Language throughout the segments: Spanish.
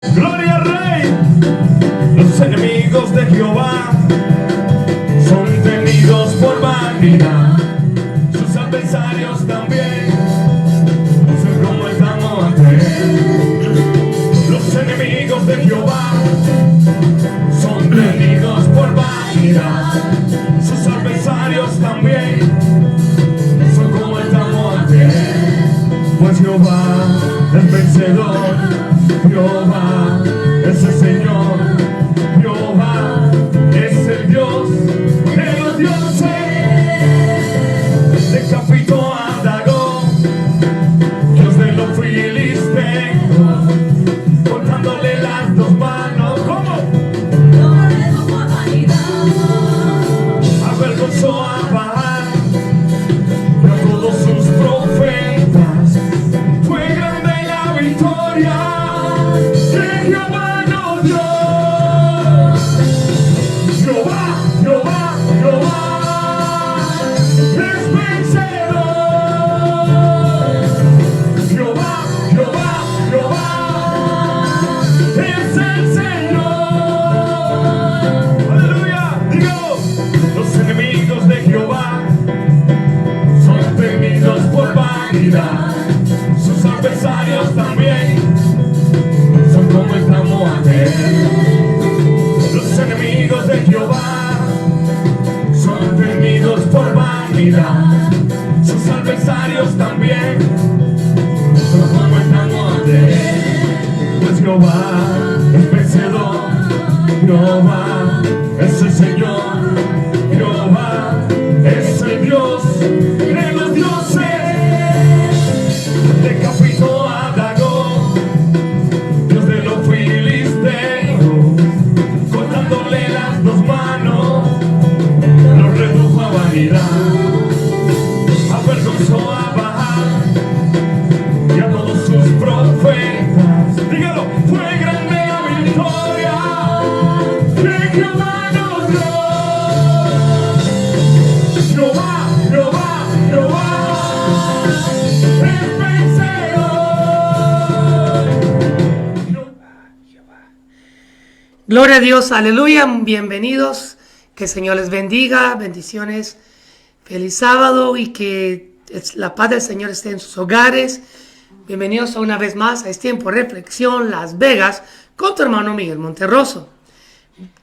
Gloria al Rey. Los enemigos de Jehová son tenidos por vanidad. Sus adversarios también son como el tamo ante él. Los enemigos de Jehová son tenidos por vanidad. Sus adversarios también son como el tamo ante él. Pues Jehová es vencedor. Jehová es el Señor, Jehová es el Dios de los dioses. Decapitó a Dagón, Dios de los filisteos, cortándole las dos manos. ¿Cómo? Avergonzó a Baal y a todos sus profetas. Fue grande la victoria. Jehová nos dio. Jehová, Jehová, Jehová es vencedor. Jehová, Jehová, Jehová es el Señor. Aleluya. Digo, los enemigos de Jehová son tenidos por vanidad. Sus adversarios también como el tamo ante él. Los enemigos de Jehová son tenidos por vanidad. Sus adversarios también son como el tamo ante él. Pues Jehová es vencedor. Jehová es el Señor. Jehová es el Dios de los dioses. Decapitó a Dagón, Dios de los filisteos, cortándole las dos manos, lo redujo a vanidad. Avergonzó a Baal y a todos sus profetas. Dígalo, fue grande la victoria que Jehová nos dio. Jehová, Jehová, Jehová es vencedor. Gloria a Dios, aleluya, bienvenidos, que el Señor les bendiga, bendiciones, feliz sábado y que la paz del Señor esté en sus hogares. Bienvenidos una vez más a este tiempo de reflexión, Las Vegas, con tu hermano Miguel Monterroso.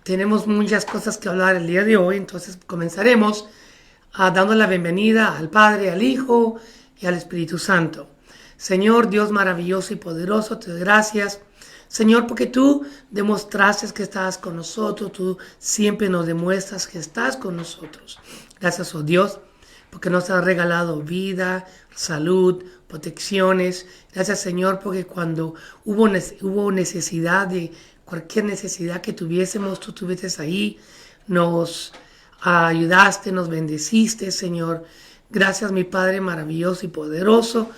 Tenemos muchas cosas que hablar el día de hoy, entonces comenzaremos dando la bienvenida al Padre, al Hijo y al Espíritu Santo. Señor Dios maravilloso y poderoso, te doy gracias, Señor, porque tú demostraste que estabas con nosotros, tú siempre nos demuestras que estás con nosotros. Gracias, oh Dios, porque nos has regalado vida, salud, protecciones. Gracias, Señor, porque cuando hubo necesidad de cualquier necesidad que tuviésemos, tú estuviste ahí, nos ayudaste, nos bendeciste, Señor. Gracias, mi Padre maravilloso y poderoso.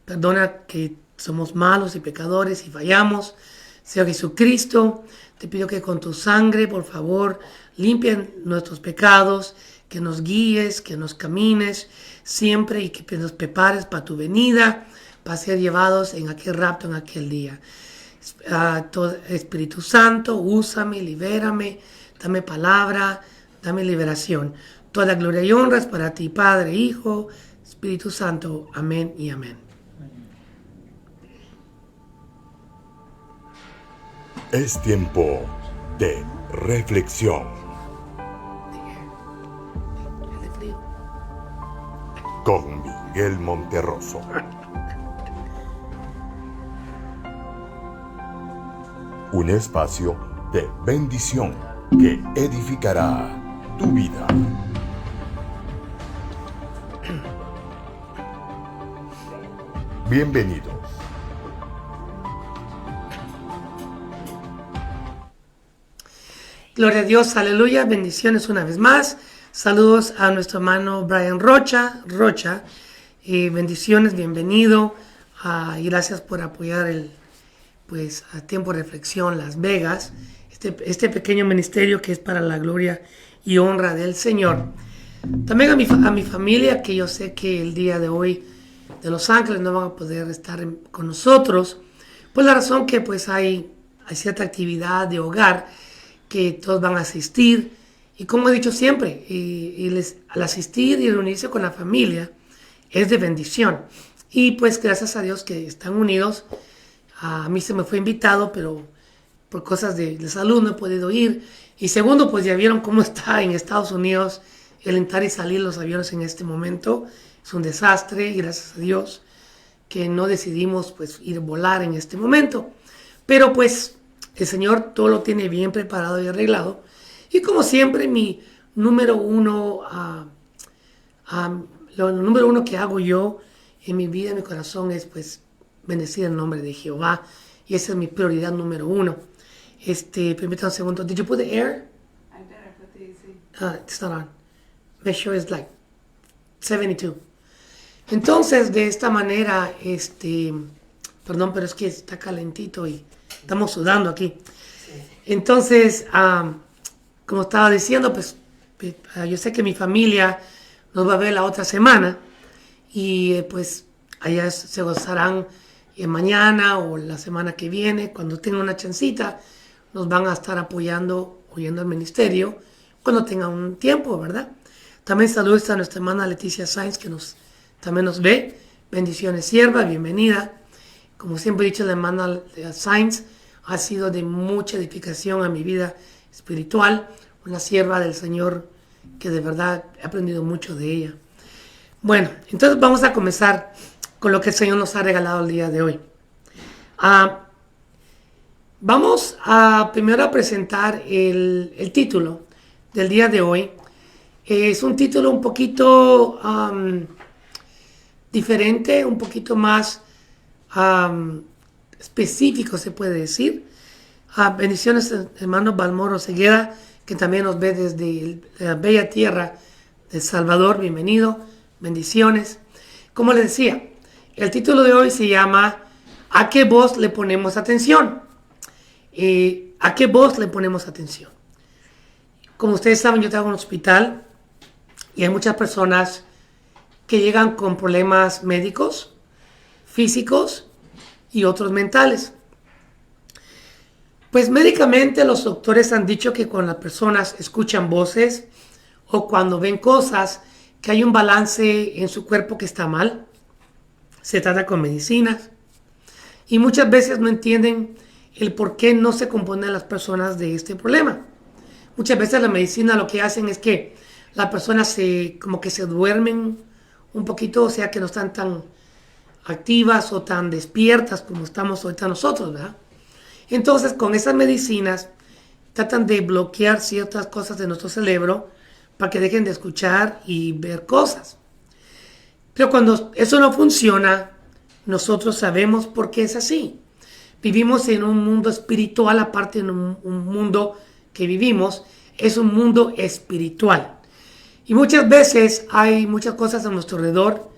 Perdona que somos malos y pecadores y fallamos. Señor Jesucristo, te pido que con tu sangre, por favor, limpien nuestros pecados, que nos guíes, que nos camines siempre y que nos prepares para tu venida, para ser llevados en aquel rapto, en aquel día. Espíritu Santo, úsame, libérame, dame palabra, dame liberación. Toda gloria y honra es para ti, Padre, Hijo, Espíritu Santo. Amén y amén. Es tiempo de reflexión. Con Miguel Monterroso. Un espacio de bendición que edificará tu vida. Bienvenidos. Gloria a Dios, aleluya, bendiciones una vez más. Saludos a nuestro hermano Brian Rocha, bendiciones, bienvenido, y gracias por apoyar a Tiempo de Reflexión Las Vegas, este pequeño ministerio que es para la gloria y honra del Señor. También a mi familia, que yo sé que el día de hoy de Los Ángeles no van a poder estar con nosotros, pues la razón que pues hay hay cierta actividad de hogar que todos van a asistir. Y como he dicho siempre, al asistir y reunirse con la familia es de bendición. Y pues gracias a Dios que están unidos. A mí se me fue invitado, pero por cosas de salud no he podido ir. Y segundo, pues ya vieron cómo está en Estados Unidos el entrar y salir los aviones en este momento. Es un desastre y gracias a Dios que no decidimos pues ir a volar en este momento. Pero pues el Señor todo lo tiene bien preparado y arreglado. Y como siempre, mi número uno, lo número uno que hago yo en mi vida, en mi corazón, es pues bendecir el nombre de Jehová. Y esa es mi prioridad número uno. Permítanme un segundo. Did you put the air? I did. I put the AC. It's not on. Make sure it's like 72. Entonces, de esta manera, perdón, pero es que está calentito y estamos sudando aquí. Entonces, como estaba diciendo, pues yo sé que mi familia nos va a ver la otra semana y pues allá se gozarán mañana o la semana que viene, cuando tengan una chancita, nos van a estar apoyando, oyendo el ministerio, cuando tengan un tiempo, ¿verdad? También saludos a nuestra hermana Leticia Sainz, que también nos ve. Bendiciones, sierva, bienvenida. Como siempre he dicho, la hermana Sainz ha sido de mucha edificación a mi vida espiritual, una sierva del Señor que de verdad he aprendido mucho de ella. Bueno, entonces vamos a comenzar con lo que el Señor nos ha regalado el día de hoy. Vamos primero a presentar el título del día de hoy. Es un título un poquito diferente, un poquito más específico, se puede decir. Bendiciones, hermano Balmoro Ceguera, que también nos ve desde la bella tierra de El Salvador. Bienvenido, bendiciones. Como les decía, el título de hoy se llama ¿A qué voz le ponemos atención? ¿A qué voz le ponemos atención? Como ustedes saben, yo trabajo en un hospital y hay muchas personas que llegan con problemas médicos, físicos y otros mentales. Pues médicamente los doctores han dicho que cuando las personas escuchan voces o cuando ven cosas, que hay un balance en su cuerpo que está mal. Se trata con medicinas y muchas veces no entienden el por qué no se componen las personas de este problema. Muchas veces la medicina lo que hacen es que las personas como que se duermen un poquito, o sea que no están tan activas o tan despiertas como estamos ahorita nosotros, ¿verdad? Entonces con esas medicinas tratan de bloquear ciertas cosas de nuestro cerebro para que dejen de escuchar y ver cosas. Pero cuando eso no funciona, nosotros sabemos por qué es así. Vivimos en un mundo espiritual, aparte de un mundo que vivimos, es un mundo espiritual. Y muchas veces hay muchas cosas a nuestro alrededor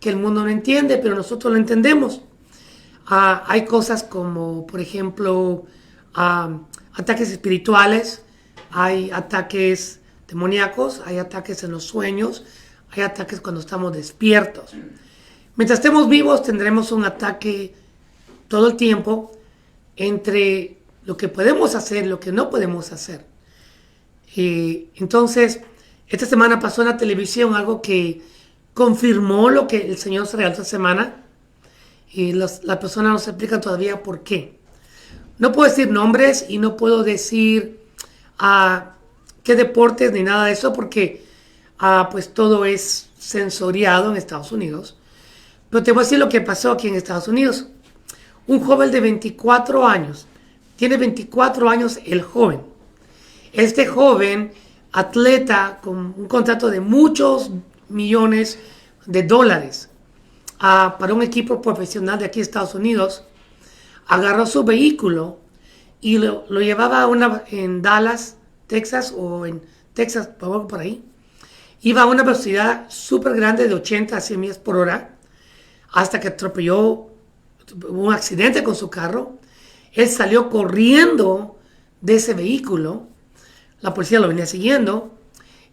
que el mundo no entiende, pero nosotros lo entendemos. Hay cosas como, por ejemplo, ataques espirituales, hay ataques demoníacos, hay ataques en los sueños, hay ataques cuando estamos despiertos. Mientras estemos vivos tendremos un ataque todo el tiempo entre lo que podemos hacer y lo que no podemos hacer. Entonces, esta semana pasó en la televisión algo que confirmó lo que el Señor se regaló esta semana y las personas nos explican todavía por qué. No puedo decir nombres y no puedo decir qué deportes ni nada de eso porque pues todo es censoriado en Estados Unidos. Pero te voy a decir lo que pasó aquí en Estados Unidos. Un joven de 24 años, tiene 24 años el joven. Este joven, atleta con un contrato de muchos millones de dólares para un equipo profesional de aquí de Estados Unidos, agarró su vehículo y lo llevaba en Dallas, Texas, o en Texas, por ahí. Iba a una velocidad súper grande de 80 a 100 millas por hora hasta que atropelló, hubo un accidente con su carro. Él salió corriendo de ese vehículo. La policía lo venía siguiendo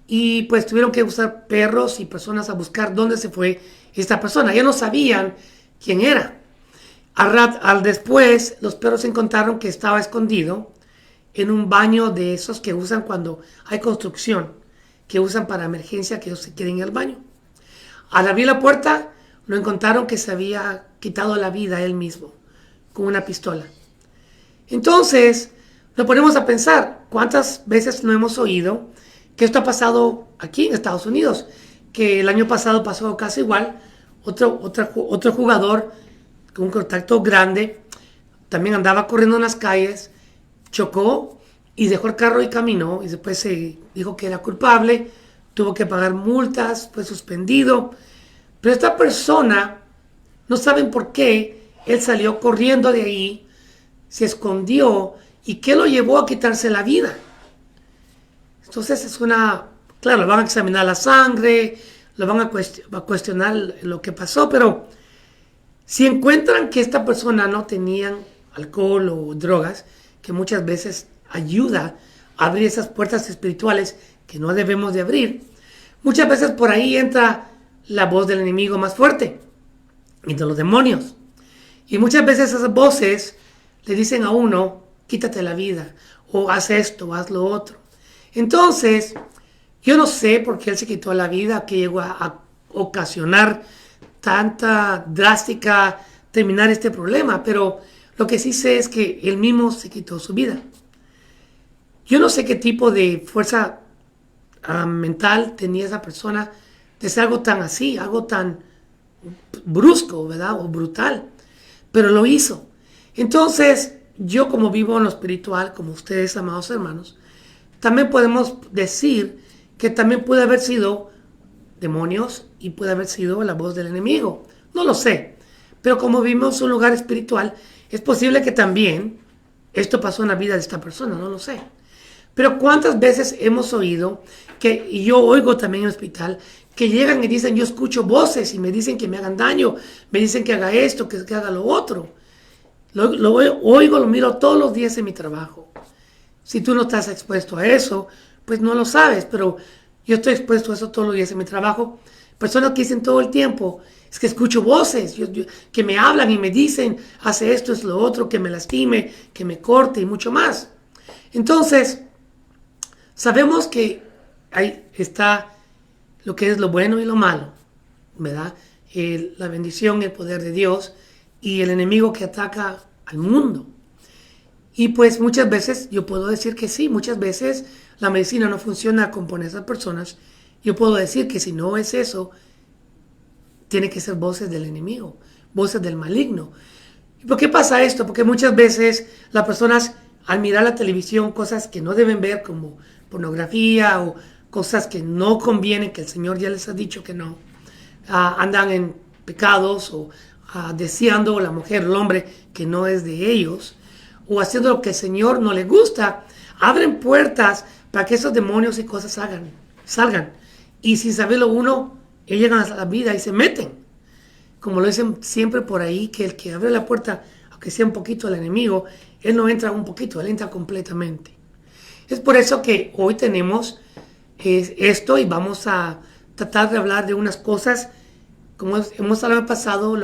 y pues tuvieron que usar perros y personas a buscar dónde se fue esta persona. Ya no sabían quién era. Al después, los perros encontraron que estaba escondido en un baño de esos que usan cuando hay construcción, que usan para emergencia, que ellos se quieren ir al baño. Al abrir la puerta, lo encontraron que se había quitado la vida él mismo con una pistola. Entonces, nos ponemos a pensar, ¿cuántas veces no hemos oído que esto ha pasado aquí en Estados Unidos? Que el año pasado pasó casi igual. Otro jugador con un contacto grande también andaba corriendo en las calles, chocó y dejó el carro y caminó, y después se dijo que era culpable, tuvo que pagar multas, fue suspendido. Pero esta persona, no saben por qué, él salió corriendo de ahí, se escondió, y qué lo llevó a quitarse la vida. Entonces claro, le van a examinar la sangre, lo van a cuestionar lo que pasó, pero si encuentran que esta persona no tenía alcohol o drogas, que muchas veces ayuda a abrir esas puertas espirituales que no debemos de abrir, muchas veces por ahí entra la voz del enemigo más fuerte y de los demonios. Y muchas veces esas voces le dicen a uno, quítate la vida, o haz esto, haz lo otro. Entonces, yo no sé por qué él se quitó la vida, que llegó a ocasionar tanta drástica terminar este problema, pero lo que sí sé es que él mismo se quitó su vida. Yo no sé qué tipo de fuerza mental tenía esa persona de ser algo tan así, algo tan brusco, ¿verdad? O brutal, pero lo hizo. Entonces, yo como vivo en lo espiritual, como ustedes, amados hermanos, también podemos decir que también puede haber sido demonios y puede haber sido la voz del enemigo. No lo sé, pero como vivimos en un lugar espiritual, es posible que también esto pasó en la vida de esta persona, no lo sé. Pero ¿cuántas veces hemos oído y yo oigo también en el hospital, que llegan y dicen, yo escucho voces y me dicen que me hagan daño, me dicen que haga esto, que haga lo otro? Lo oigo, lo miro todos los días en mi trabajo. Si tú no estás expuesto a eso, pues no lo sabes, pero yo estoy expuesto a eso todos los días en mi trabajo. Personas que dicen todo el tiempo, es que escucho voces, que me hablan y me dicen, hace esto, es lo otro, que me lastime, que me corte y mucho más. Entonces, sabemos que ahí está lo que es lo bueno y lo malo, ¿verdad? La bendición, el poder de Dios y el enemigo que ataca al mundo. Y pues muchas veces yo puedo decir que sí, muchas veces la medicina no funciona con esas personas. Yo puedo decir que si no es eso, tiene que ser voces del enemigo, voces del maligno. ¿Y por qué pasa esto? Porque muchas veces las personas al mirar la televisión cosas que no deben ver, como pornografía o cosas que no convienen, que el Señor ya les ha dicho que no, andan en pecados o deseando la mujer, el hombre que no es de ellos, o haciendo lo que el Señor no le gusta, abren puertas para que esos demonios y cosas salgan. Y sin saberlo uno, ellos llegan a la vida y se meten. Como lo dicen siempre por ahí, que el que abre la puerta, aunque sea un poquito al enemigo, él no entra un poquito, él entra completamente. Es por eso que hoy tenemos esto y vamos a tratar de hablar de unas cosas, como hemos hablado pasado,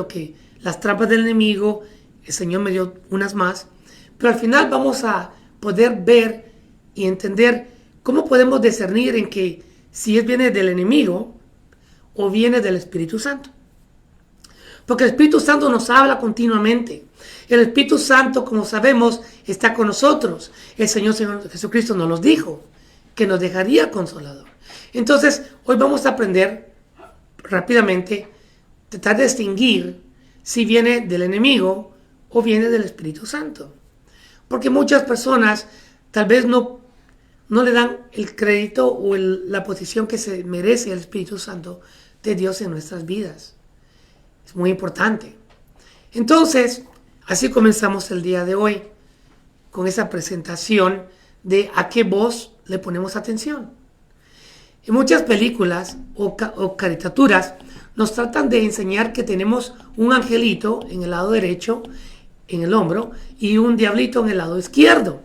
las trampas del enemigo. El Señor me dio unas más, pero al final vamos a poder ver y entender cómo podemos discernir en que si viene del enemigo o viene del Espíritu Santo. Porque el Espíritu Santo nos habla continuamente. El Espíritu Santo, como sabemos, está con nosotros. El Señor Jesucristo nos lo dijo, que nos dejaría consolador. Entonces, hoy vamos a aprender rápidamente, tratar de distinguir si viene del enemigo o viene del Espíritu Santo. Porque muchas personas tal vez no le dan el crédito o la posición que se merece el Espíritu Santo de Dios en nuestras vidas. Es muy importante. Entonces, así comenzamos el día de hoy, con esa presentación de a qué voz le ponemos atención. En muchas películas o caricaturas nos tratan de enseñar que tenemos un angelito en el lado derecho, en el hombro, y un diablito en el lado izquierdo.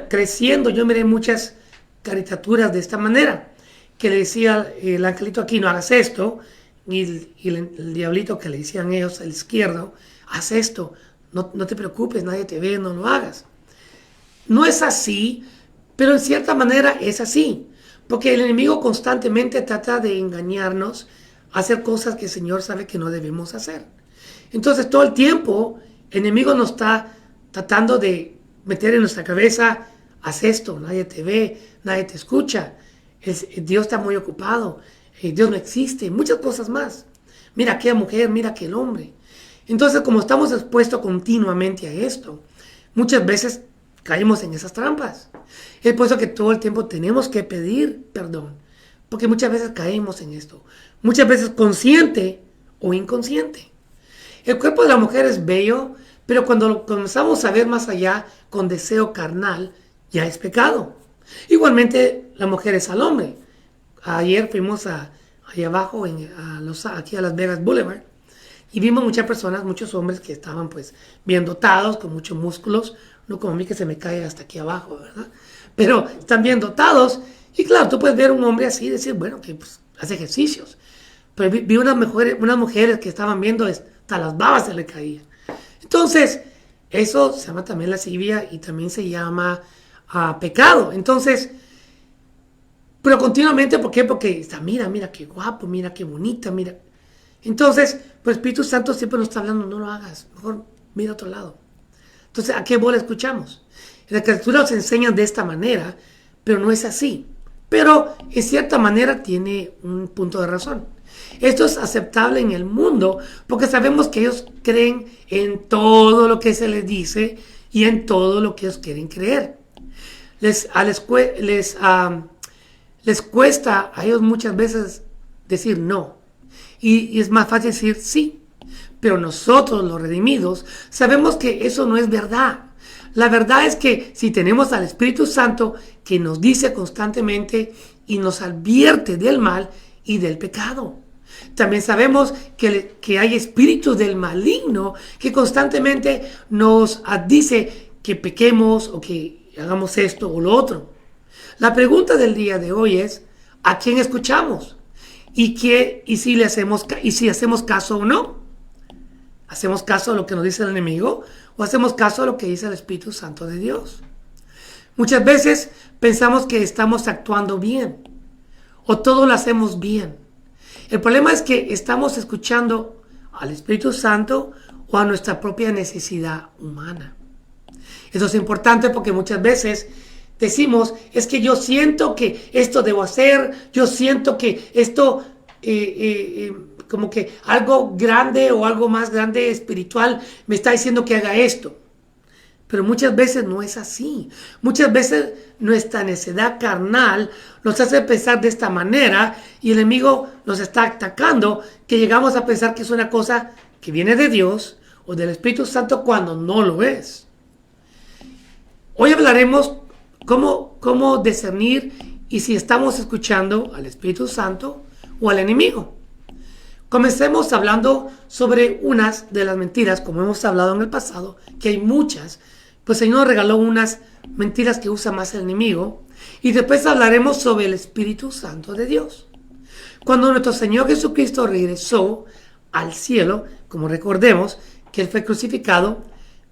Creciendo, yo miré muchas caricaturas de esta manera, que le decía el angelito aquí, no hagas esto, y el diablito que le decían ellos, el izquierdo, haz esto, no te preocupes, nadie te ve, no lo hagas. No es así, pero en cierta manera es así, porque el enemigo constantemente trata de engañarnos a hacer cosas que el Señor sabe que no debemos hacer. Entonces todo el tiempo el enemigo nos está tratando de meter en nuestra cabeza, haz esto, nadie te ve, nadie te escucha, Dios está muy ocupado, Dios no existe, muchas cosas más. Mira aquella mujer, mira aquel hombre. Entonces, como estamos expuestos continuamente a esto, muchas veces caemos en esas trampas. Es por eso que todo el tiempo tenemos que pedir perdón, porque muchas veces caemos en esto, muchas veces consciente o inconsciente. El cuerpo de la mujer es bello, pero cuando lo comenzamos a ver más allá con deseo carnal, ya es pecado. Igualmente, la mujer es al hombre. Ayer fuimos ahí abajo, aquí a Las Vegas Boulevard, y vimos muchas personas, muchos hombres que estaban pues bien dotados, con muchos músculos, no como a mí que se me cae hasta aquí abajo, ¿verdad? Pero están bien dotados, y claro, tú puedes ver un hombre así y decir, bueno, que pues, hace ejercicios. Pero vi unas mujeres que estaban viendo, hasta las babas se le caían. Entonces, eso se llama también lascivia y también se llama pecado. Entonces, pero continuamente, ¿por qué? Porque está, mira qué guapo, mira qué bonita, mira. Entonces, pues el Espíritu Santo siempre nos está hablando, no lo hagas, mejor mira a otro lado. Entonces, ¿a qué bola escuchamos? En la Escritura nos enseñan de esta manera, pero no es así. Pero en cierta manera tiene un punto de razón. Esto es aceptable en el mundo porque sabemos que ellos creen en todo lo que se les dice y en todo lo que ellos quieren creer. Les cuesta a ellos muchas veces decir no. Y es más fácil decir sí. Pero nosotros, los redimidos, sabemos que eso no es verdad. La verdad es que si tenemos al Espíritu Santo que nos dice constantemente y nos advierte del mal y del pecado. También sabemos que hay espíritus del maligno que constantemente nos dice que pequemos o que hagamos esto o lo otro. La pregunta del día de hoy es, ¿a quién escuchamos? ¿Y si hacemos caso o no? ¿Hacemos caso a lo que nos dice el enemigo o hacemos caso a lo que dice el Espíritu Santo de Dios? Muchas veces pensamos que estamos actuando bien o todo lo hacemos bien. El problema es que estamos escuchando al Espíritu Santo o a nuestra propia necesidad humana. Eso es importante porque muchas veces decimos, es que yo siento que esto debo hacer, yo siento que esto, como que algo grande o algo más grande espiritual me está diciendo que haga esto. Pero muchas veces no es así. Muchas veces nuestra necedad carnal nos hace pensar de esta manera y el enemigo nos está atacando, que llegamos a pensar que es una cosa que viene de Dios o del Espíritu Santo cuando no lo es. Hoy hablaremos cómo discernir y si estamos escuchando al Espíritu Santo o al enemigo. Comencemos hablando sobre unas de las mentiras, como hemos hablado en el pasado, que hay muchas. Pues el Señor nos regaló unas mentiras que usa más el enemigo. Y después hablaremos sobre el Espíritu Santo de Dios. Cuando nuestro Señor Jesucristo regresó al cielo, como recordemos que Él fue crucificado,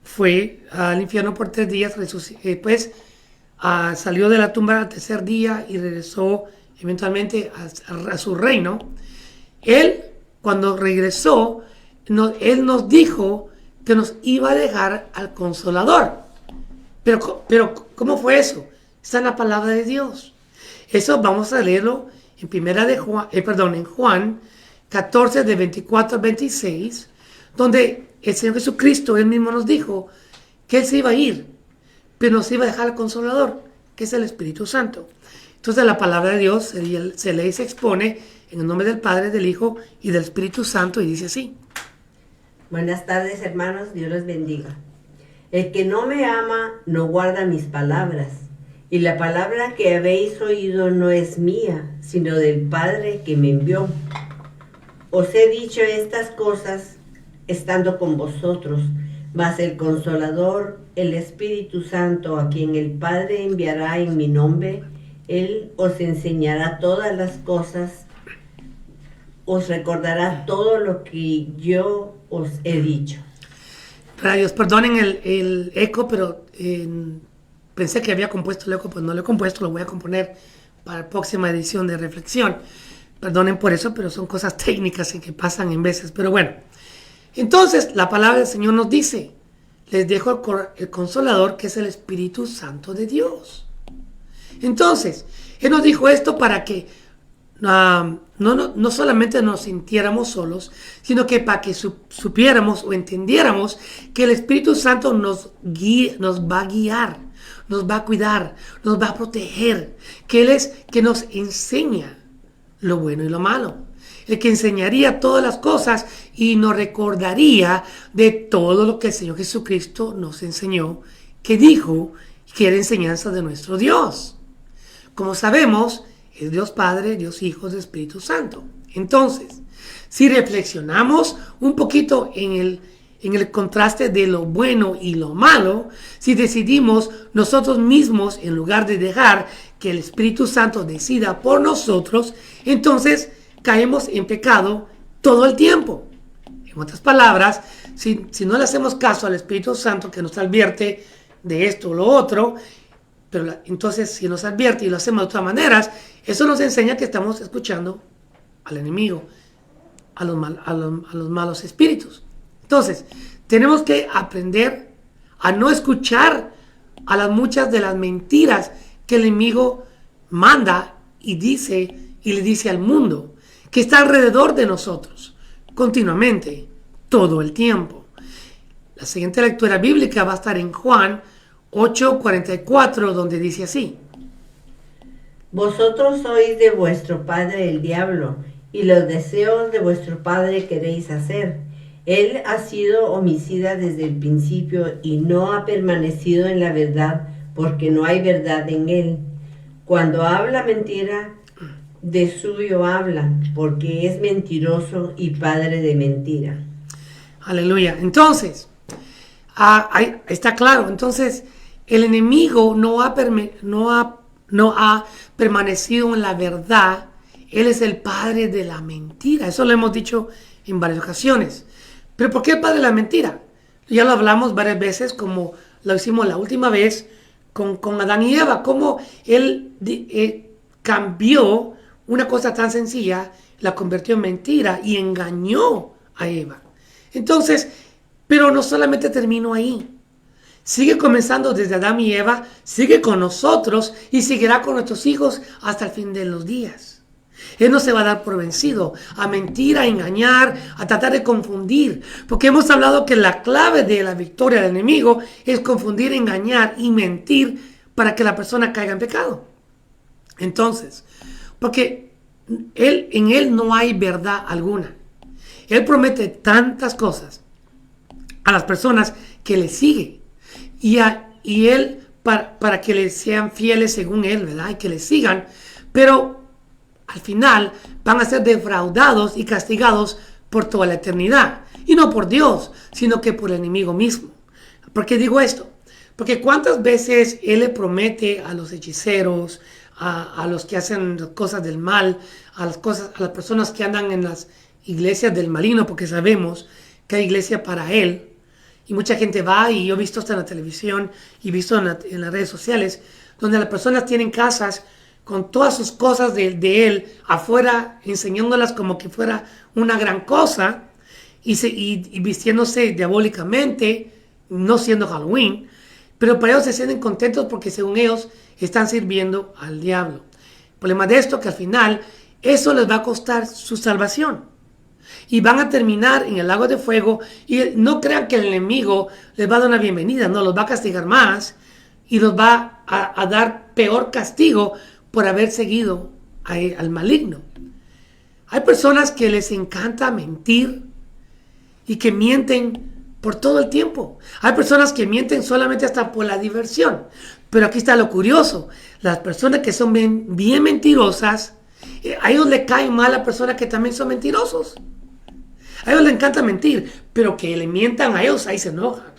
fue al infierno por 3 días, después salió de la tumba al tercer día y regresó eventualmente a su reino. Él, cuando regresó, Él nos dijo que nos iba a dejar al Consolador. Pero ¿cómo fue eso? Está en la palabra de Dios. Eso vamos a leerlo en Juan 14, de 24 al 26, donde el Señor Jesucristo, Él mismo nos dijo que Él se iba a ir, pero nos iba a dejar al Consolador, que es el Espíritu Santo. Entonces la palabra de Dios se lee y se expone en el nombre del Padre, del Hijo y del Espíritu Santo, y dice así. Buenas tardes, hermanos, Dios los bendiga. El que no me ama no guarda mis palabras, y la palabra que habéis oído no es mía, sino del Padre que me envió. Os he dicho estas cosas estando con vosotros, mas el Consolador, el Espíritu Santo, a quien el Padre enviará en mi nombre, Él os enseñará todas las cosas, os recordará todo lo que yo os he dicho. Radios, perdonen el eco, pero pensé que había compuesto el eco, pues no lo he compuesto, lo voy a componer para la próxima edición de Reflexión. Perdonen por eso, pero son cosas técnicas y que pasan en veces. Pero bueno, entonces la palabra del Señor nos dice, les dejo el Consolador, que es el Espíritu Santo de Dios. Entonces, Él nos dijo esto para que no solamente nos sintiéramos solos, sino que para que supiéramos o entendiéramos que el Espíritu Santo nos va a guiar, nos va a cuidar, nos va a proteger, que Él es que nos enseña lo bueno y lo malo, el que enseñaría todas las cosas y nos recordaría de todo lo que el Señor Jesucristo nos enseñó, que dijo que era enseñanza de nuestro Dios. Como sabemos, es Dios Padre, Dios Hijo, Espíritu Santo. Entonces, si reflexionamos un poquito en el contraste de lo bueno y lo malo, si decidimos nosotros mismos, en lugar de dejar que el Espíritu Santo decida por nosotros, entonces caemos en pecado todo el tiempo. En otras palabras, si no le hacemos caso al Espíritu Santo que nos advierte de esto o lo otro, pero entonces si nos advierte y lo hacemos de otras maneras, eso nos enseña que estamos escuchando al enemigo, a los malos espíritus. Entonces, tenemos que aprender a no escuchar a las muchas de las mentiras que el enemigo manda y le dice al mundo, que está alrededor de nosotros, continuamente, todo el tiempo. La siguiente lectura bíblica va a estar en Juan 8:44, donde dice así: Vosotros sois de vuestro padre el diablo, y los deseos de vuestro padre queréis hacer. Él ha sido homicida desde el principio y no ha permanecido en la verdad, porque no hay verdad en él. Cuando habla mentira, de suyo habla, porque es mentiroso y padre de mentira. Aleluya. Entonces, ahí está claro. Entonces, el enemigo no ha permanecido en la verdad. Él es el padre de la mentira. Eso lo hemos dicho en varias ocasiones. ¿Pero por qué el padre de la mentira? Ya lo hablamos varias veces, como lo hicimos la última vez con Adán y Eva, cómo él cambió una cosa tan sencilla, la convirtió en mentira y engañó a Eva. Entonces, pero no solamente terminó ahí. Sigue comenzando desde Adán y Eva, sigue con nosotros y seguirá con nuestros hijos hasta el fin de los días. Él no se va a dar por vencido a mentir, a engañar, a tratar de confundir. Porque hemos hablado que la clave de la victoria del enemigo es confundir, engañar y mentir para que la persona caiga en pecado. Entonces, porque en él no hay verdad alguna. Él promete tantas cosas a las personas que le siguen. Y él para que le sean fieles según él, ¿verdad? Y que le sigan. Pero al final van a ser defraudados y castigados por toda la eternidad. Y no por Dios, sino que por el enemigo mismo. ¿Por qué digo esto? Porque cuántas veces él le promete a los hechiceros, a los que hacen cosas del mal, a las personas que andan en las iglesias del maligno, porque sabemos que hay iglesia para él. Y mucha gente va, y yo he visto hasta en la televisión y visto en las redes sociales, donde las personas tienen casas con todas sus cosas de él afuera, enseñándolas como que fuera una gran cosa, y vistiéndose diabólicamente, no siendo Halloween, pero para ellos se sienten contentos porque según ellos están sirviendo al diablo. El problema de esto es que al final eso les va a costar su salvación. Y van a terminar en el lago de fuego. Y no crean que el enemigo les va a dar una bienvenida. No, los va a castigar más. Y los va a dar peor castigo por haber seguido al maligno. Hay personas que les encanta mentir y que mienten por todo el tiempo. Hay personas que mienten solamente hasta por la diversión. Pero aquí está lo curioso. Las personas que son bien mentirosas, a ellos les cae mal a personas que también son mentirosos. A ellos les encanta mentir, pero que le mientan a ellos, ahí se enojan.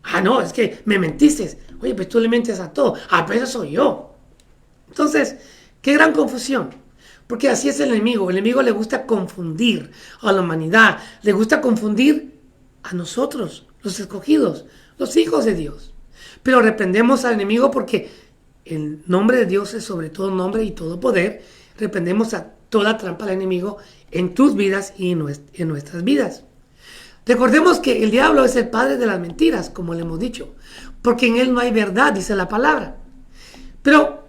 Ah, no, es que me mentiste. Oye, pues tú le mientes a todo. Ah, pero eso soy yo. Entonces, qué gran confusión. Porque así es el enemigo. El enemigo le gusta confundir a la humanidad. Le gusta confundir a nosotros, los escogidos, los hijos de Dios. Pero reprendemos al enemigo porque el nombre de Dios es sobre todo nombre y todo poder. Reprendemos a toda trampa del enemigo en tus vidas y en nuestras vidas. Recordemos que el diablo es el padre de las mentiras, como le hemos dicho, porque en él no hay verdad, dice la palabra. Pero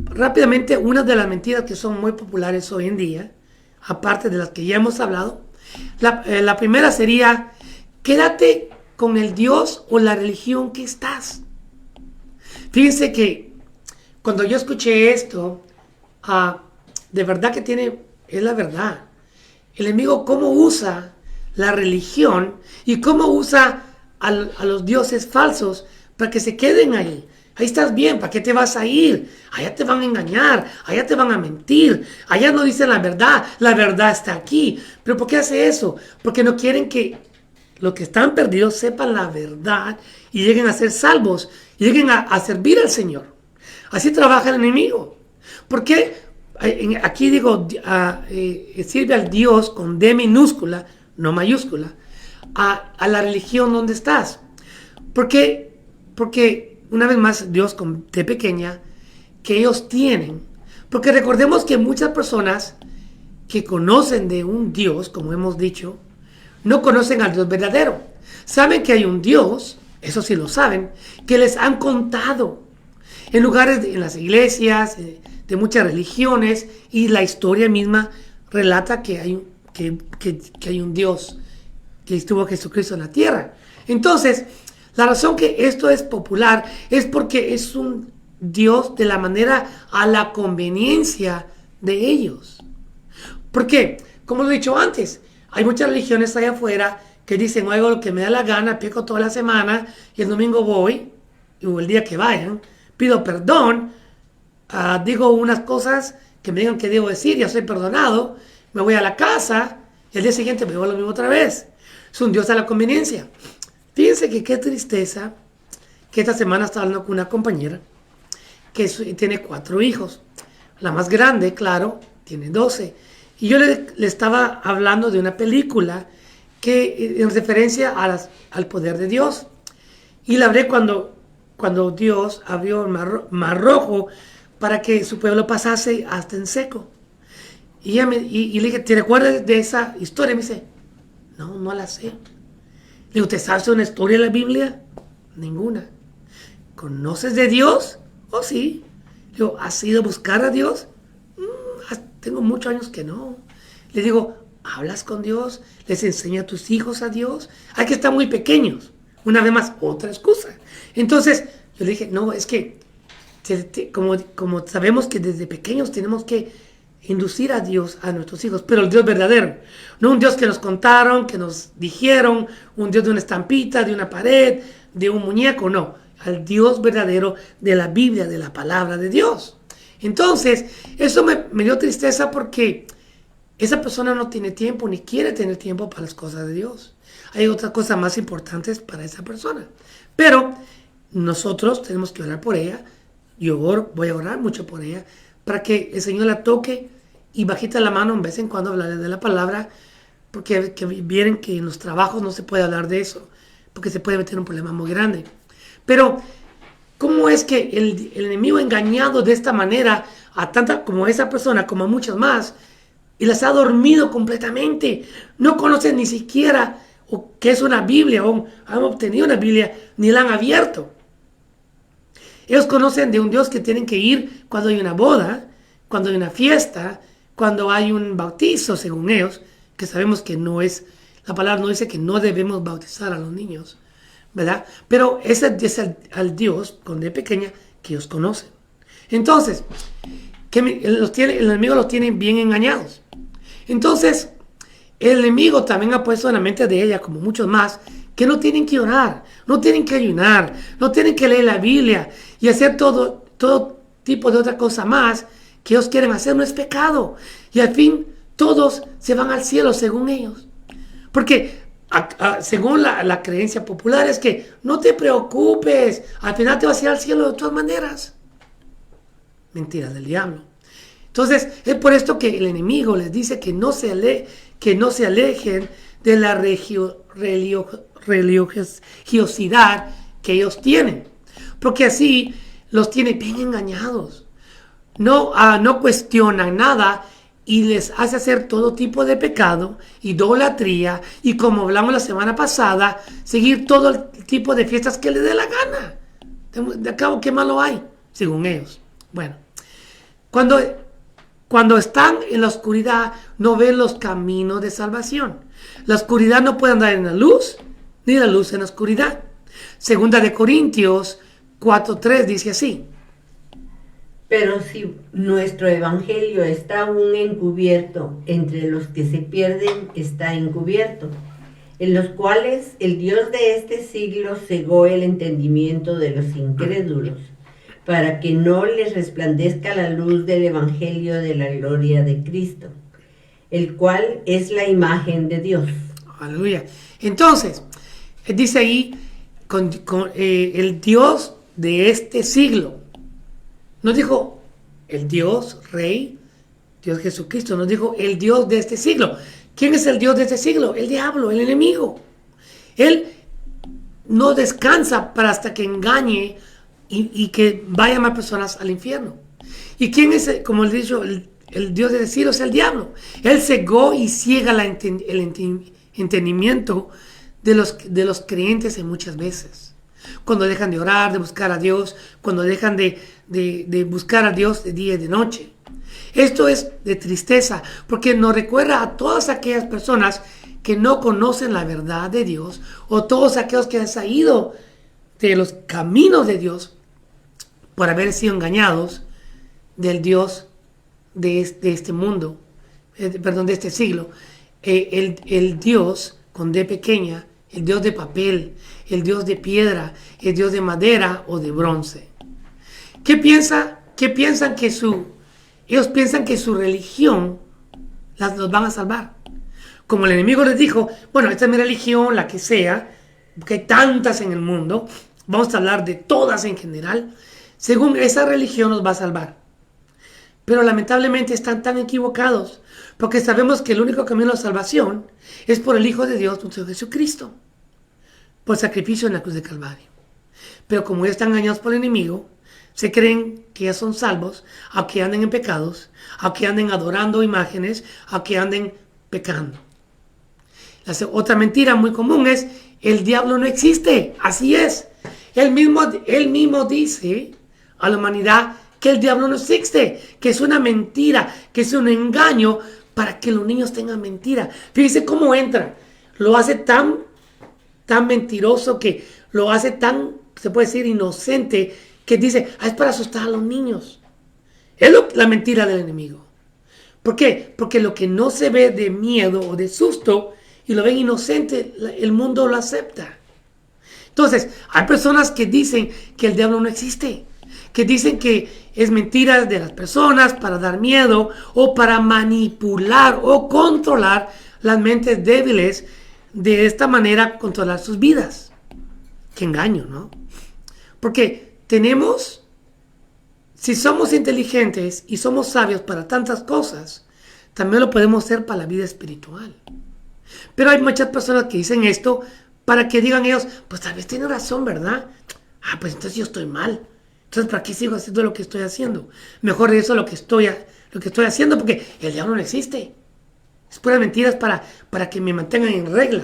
rápidamente, una de las mentiras que son muy populares hoy en día, aparte de las que ya hemos hablado, la primera sería: quédate con el Dios o la religión que estás. Fíjense que cuando yo escuché esto, de verdad que es la verdad. El enemigo cómo usa la religión y cómo usa a los dioses falsos para que se queden ahí. Ahí estás bien, ¿para qué te vas a ir? Allá te van a engañar, allá te van a mentir, allá no dicen la verdad está aquí. ¿Pero por qué hace eso? Porque no quieren que los que están perdidos sepan la verdad y lleguen a ser salvos, y lleguen a servir al Señor. Así trabaja el enemigo. ¿Por qué? Aquí digo, sirve al Dios con D minúscula, no mayúscula, a la religión donde estás. ¿Por qué? Porque una vez más, Dios con T pequeña, que ellos tienen. Porque recordemos que muchas personas que conocen de un Dios, como hemos dicho, no conocen al Dios verdadero. Saben que hay un Dios, eso sí lo saben, que les han contado en lugares, en las iglesias, de muchas religiones, y la historia misma relata que hay un Dios, que estuvo Jesucristo en la tierra. Entonces, la razón que esto es popular es porque es un Dios de la manera a la conveniencia de ellos. ¿Por qué? Como lo he dicho antes, hay muchas religiones allá afuera que dicen: hago lo que me da la gana, peco toda la semana y el domingo voy, o el día que vayan, pido perdón, digo unas cosas que me digan que debo decir, ya soy perdonado, me voy a la casa y al día siguiente me voy a lo mismo otra vez. Es un Dios a la conveniencia. Fíjense que qué tristeza que esta semana estaba hablando con una compañera que tiene 4 hijos. La más grande, claro, tiene 12. Y yo le estaba hablando de una película que en referencia al poder de Dios. Y la hablé cuando Dios abrió el mar Rojo para que su pueblo pasase hasta en seco. Y le dije: ¿te recuerdas de esa historia? Me dice: no la sé. Le digo: ¿te sabes una historia de la Biblia? Ninguna. ¿Conoces de Dios? Oh, sí. Le digo: ¿has ido a buscar a Dios? Tengo muchos años que no. Le digo: ¿hablas con Dios? ¿Les enseña a tus hijos a Dios? Hay que estar muy pequeños. Una vez más, otra excusa. Entonces, yo le dije: no, es que como sabemos que desde pequeños tenemos que inducir a Dios a nuestros hijos, pero el Dios verdadero, no un Dios que nos contaron, que nos dijeron, un Dios de una estampita, de una pared, de un muñeco, no, al Dios verdadero de la Biblia, de la palabra de Dios. Entonces, eso me dio tristeza porque esa persona no tiene tiempo ni quiere tener tiempo para las cosas de Dios. Hay otras cosas más importantes para esa persona, pero nosotros tenemos que orar por ella. Yo voy a orar mucho por ella para que el Señor la toque y bajita la mano en vez en cuando hablarle de la palabra, porque vienen que en los trabajos no se puede hablar de eso, porque se puede meter un problema muy grande. Pero, ¿cómo es que el enemigo ha engañado de esta manera a tanta como a esa persona, como a muchas más, y las ha dormido completamente? No conocen ni siquiera qué es una Biblia, o han obtenido una Biblia, ni la han abierto. Ellos conocen de un Dios que tienen que ir cuando hay una boda, cuando hay una fiesta, cuando hay un bautizo, según ellos, que sabemos que no es, la palabra no dice que no debemos bautizar a los niños, ¿verdad? Pero ese es el Dios, con D pequeña, que ellos conocen. Entonces, el enemigo los tiene bien engañados. Entonces, el enemigo también ha puesto en la mente de ella, como muchos más, que no tienen que orar, no tienen que ayunar, no tienen que leer la Biblia y hacer todo tipo de otra cosa más que ellos quieren hacer. No es pecado. Y al fin todos se van al cielo según ellos. Porque según la creencia popular es que no te preocupes, al final te vas a ir al cielo de todas maneras. Mentiras del diablo. Entonces es por esto que el enemigo les dice que no se alejen de la religiosidad que ellos tienen. Porque así los tiene bien engañados. No cuestionan nada y les hace hacer todo tipo de pecado, idolatría y, como hablamos la semana pasada, seguir todo el tipo de fiestas que les dé la gana. De cabo, ¿qué malo hay? Según ellos. Bueno, cuando están en la oscuridad, no ven los caminos de salvación. La oscuridad no puede andar en la luz, ni la luz en la oscuridad. Segunda de Corintios 4:3 dice así: Pero si nuestro evangelio está aún encubierto, entre los que se pierden está encubierto, en los cuales el Dios de este siglo cegó el entendimiento de los incrédulos, para que no les resplandezca la luz del evangelio de la gloria de Cristo, el cual es la imagen de Dios. Aleluya. Entonces, dice ahí, el Dios de este siglo. No dijo el Dios Rey, Dios Jesucristo, nos dijo el Dios de este siglo. ¿Quién es el Dios de este siglo? El diablo, el enemigo. Él no descansa para hasta que engañe y que vayan más personas al infierno. ¿Y quién es, como he dicho, el Dios de este siglo? Es el diablo. Él cegó y ciega el entendimiento de los creyentes en muchas veces. Cuando dejan de orar, de buscar a Dios, cuando dejan de buscar a Dios de día y de noche. Esto es de tristeza, porque nos recuerda a todas aquellas personas que no conocen la verdad de Dios, o todos aquellos que han salido de los caminos de Dios por haber sido engañados del Dios de este mundo, de este siglo. El Dios con D pequeña, el Dios de papel, el Dios de piedra, el Dios de madera o de bronce. ¿Qué piensan ellos piensan que su religión los van a salvar? Como el enemigo les dijo, bueno, esta es mi religión, la que sea, porque hay tantas en el mundo, vamos a hablar de todas en general, según esa religión nos va a salvar. Pero lamentablemente están tan equivocados, porque sabemos que el único camino a la salvación es por el Hijo de Dios, nuestro Jesucristo, por sacrificio en la cruz de Calvario. Pero como ellos están engañados por el enemigo, se creen que ya son salvos, aunque anden en pecados, aunque anden adorando imágenes, aunque anden pecando. Otra mentira muy común es: el diablo no existe. Así es. Él mismo dice a la humanidad que el diablo no existe, que es una mentira, que es un engaño para que los niños tengan mentira. Fíjense cómo entra. Lo hace tan mentiroso, que lo hace tan, se puede decir, inocente, que dice, es para asustar a los niños. Es la mentira del enemigo. ¿Por qué? Porque lo que no se ve de miedo o de susto y lo ven inocente, el mundo lo acepta. Entonces, hay personas que dicen que el diablo no existe, que dicen que es mentira de las personas para dar miedo o para manipular o controlar las mentes débiles, de esta manera controlar sus vidas. Qué engaño, ¿no? Porque si somos inteligentes y somos sabios para tantas cosas, también lo podemos hacer para la vida espiritual. Pero hay muchas personas que dicen esto para que digan ellos, pues tal vez tienen razón, ¿verdad? Pues entonces yo estoy mal. Entonces, ¿para qué sigo haciendo lo que estoy haciendo? Mejor eso lo que estoy haciendo, porque el diablo no existe. Es puras mentiras para que me mantengan en regla.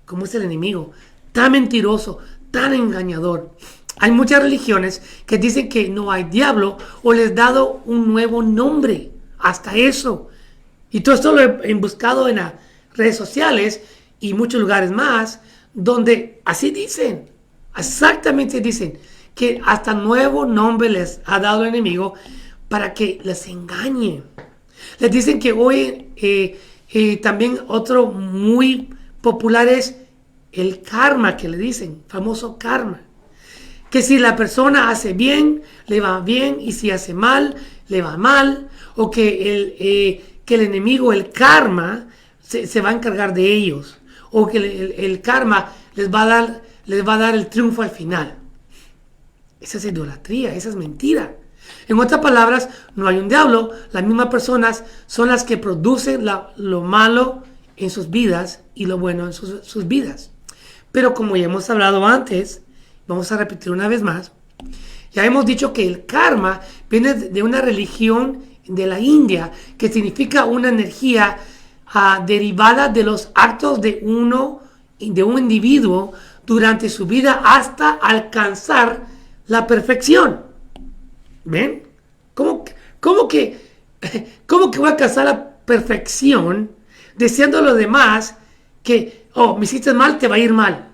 Como es el enemigo, tan mentiroso, tan engañador. Hay muchas religiones que dicen que no hay diablo, o les han dado un nuevo nombre. Hasta eso. Y todo esto lo he buscado en las redes sociales y muchos lugares más, donde así dicen, exactamente dicen, que hasta nuevo nombre les ha dado el enemigo para que les engañe. Les dicen que hoy también otro muy popular es el karma, que le dicen, famoso karma. Que si la persona hace bien, le va bien, y si hace mal, le va mal. O que el enemigo, el karma, se va a encargar de ellos. O que el karma les va a dar el triunfo al final. Esa es idolatría, esa es mentira. En otras palabras, no hay un diablo. Las mismas personas son las que producen lo malo en sus vidas y lo bueno en sus vidas. Pero como ya hemos hablado antes, vamos a repetir una vez más, ya hemos dicho que el karma viene de una religión de la India que significa una energía derivada de los actos de un individuo durante su vida hasta alcanzar la perfección. ¿Ven? ¿Cómo que voy a alcanzar la perfección diciendo a los demás que, me hiciste mal, te va a ir mal?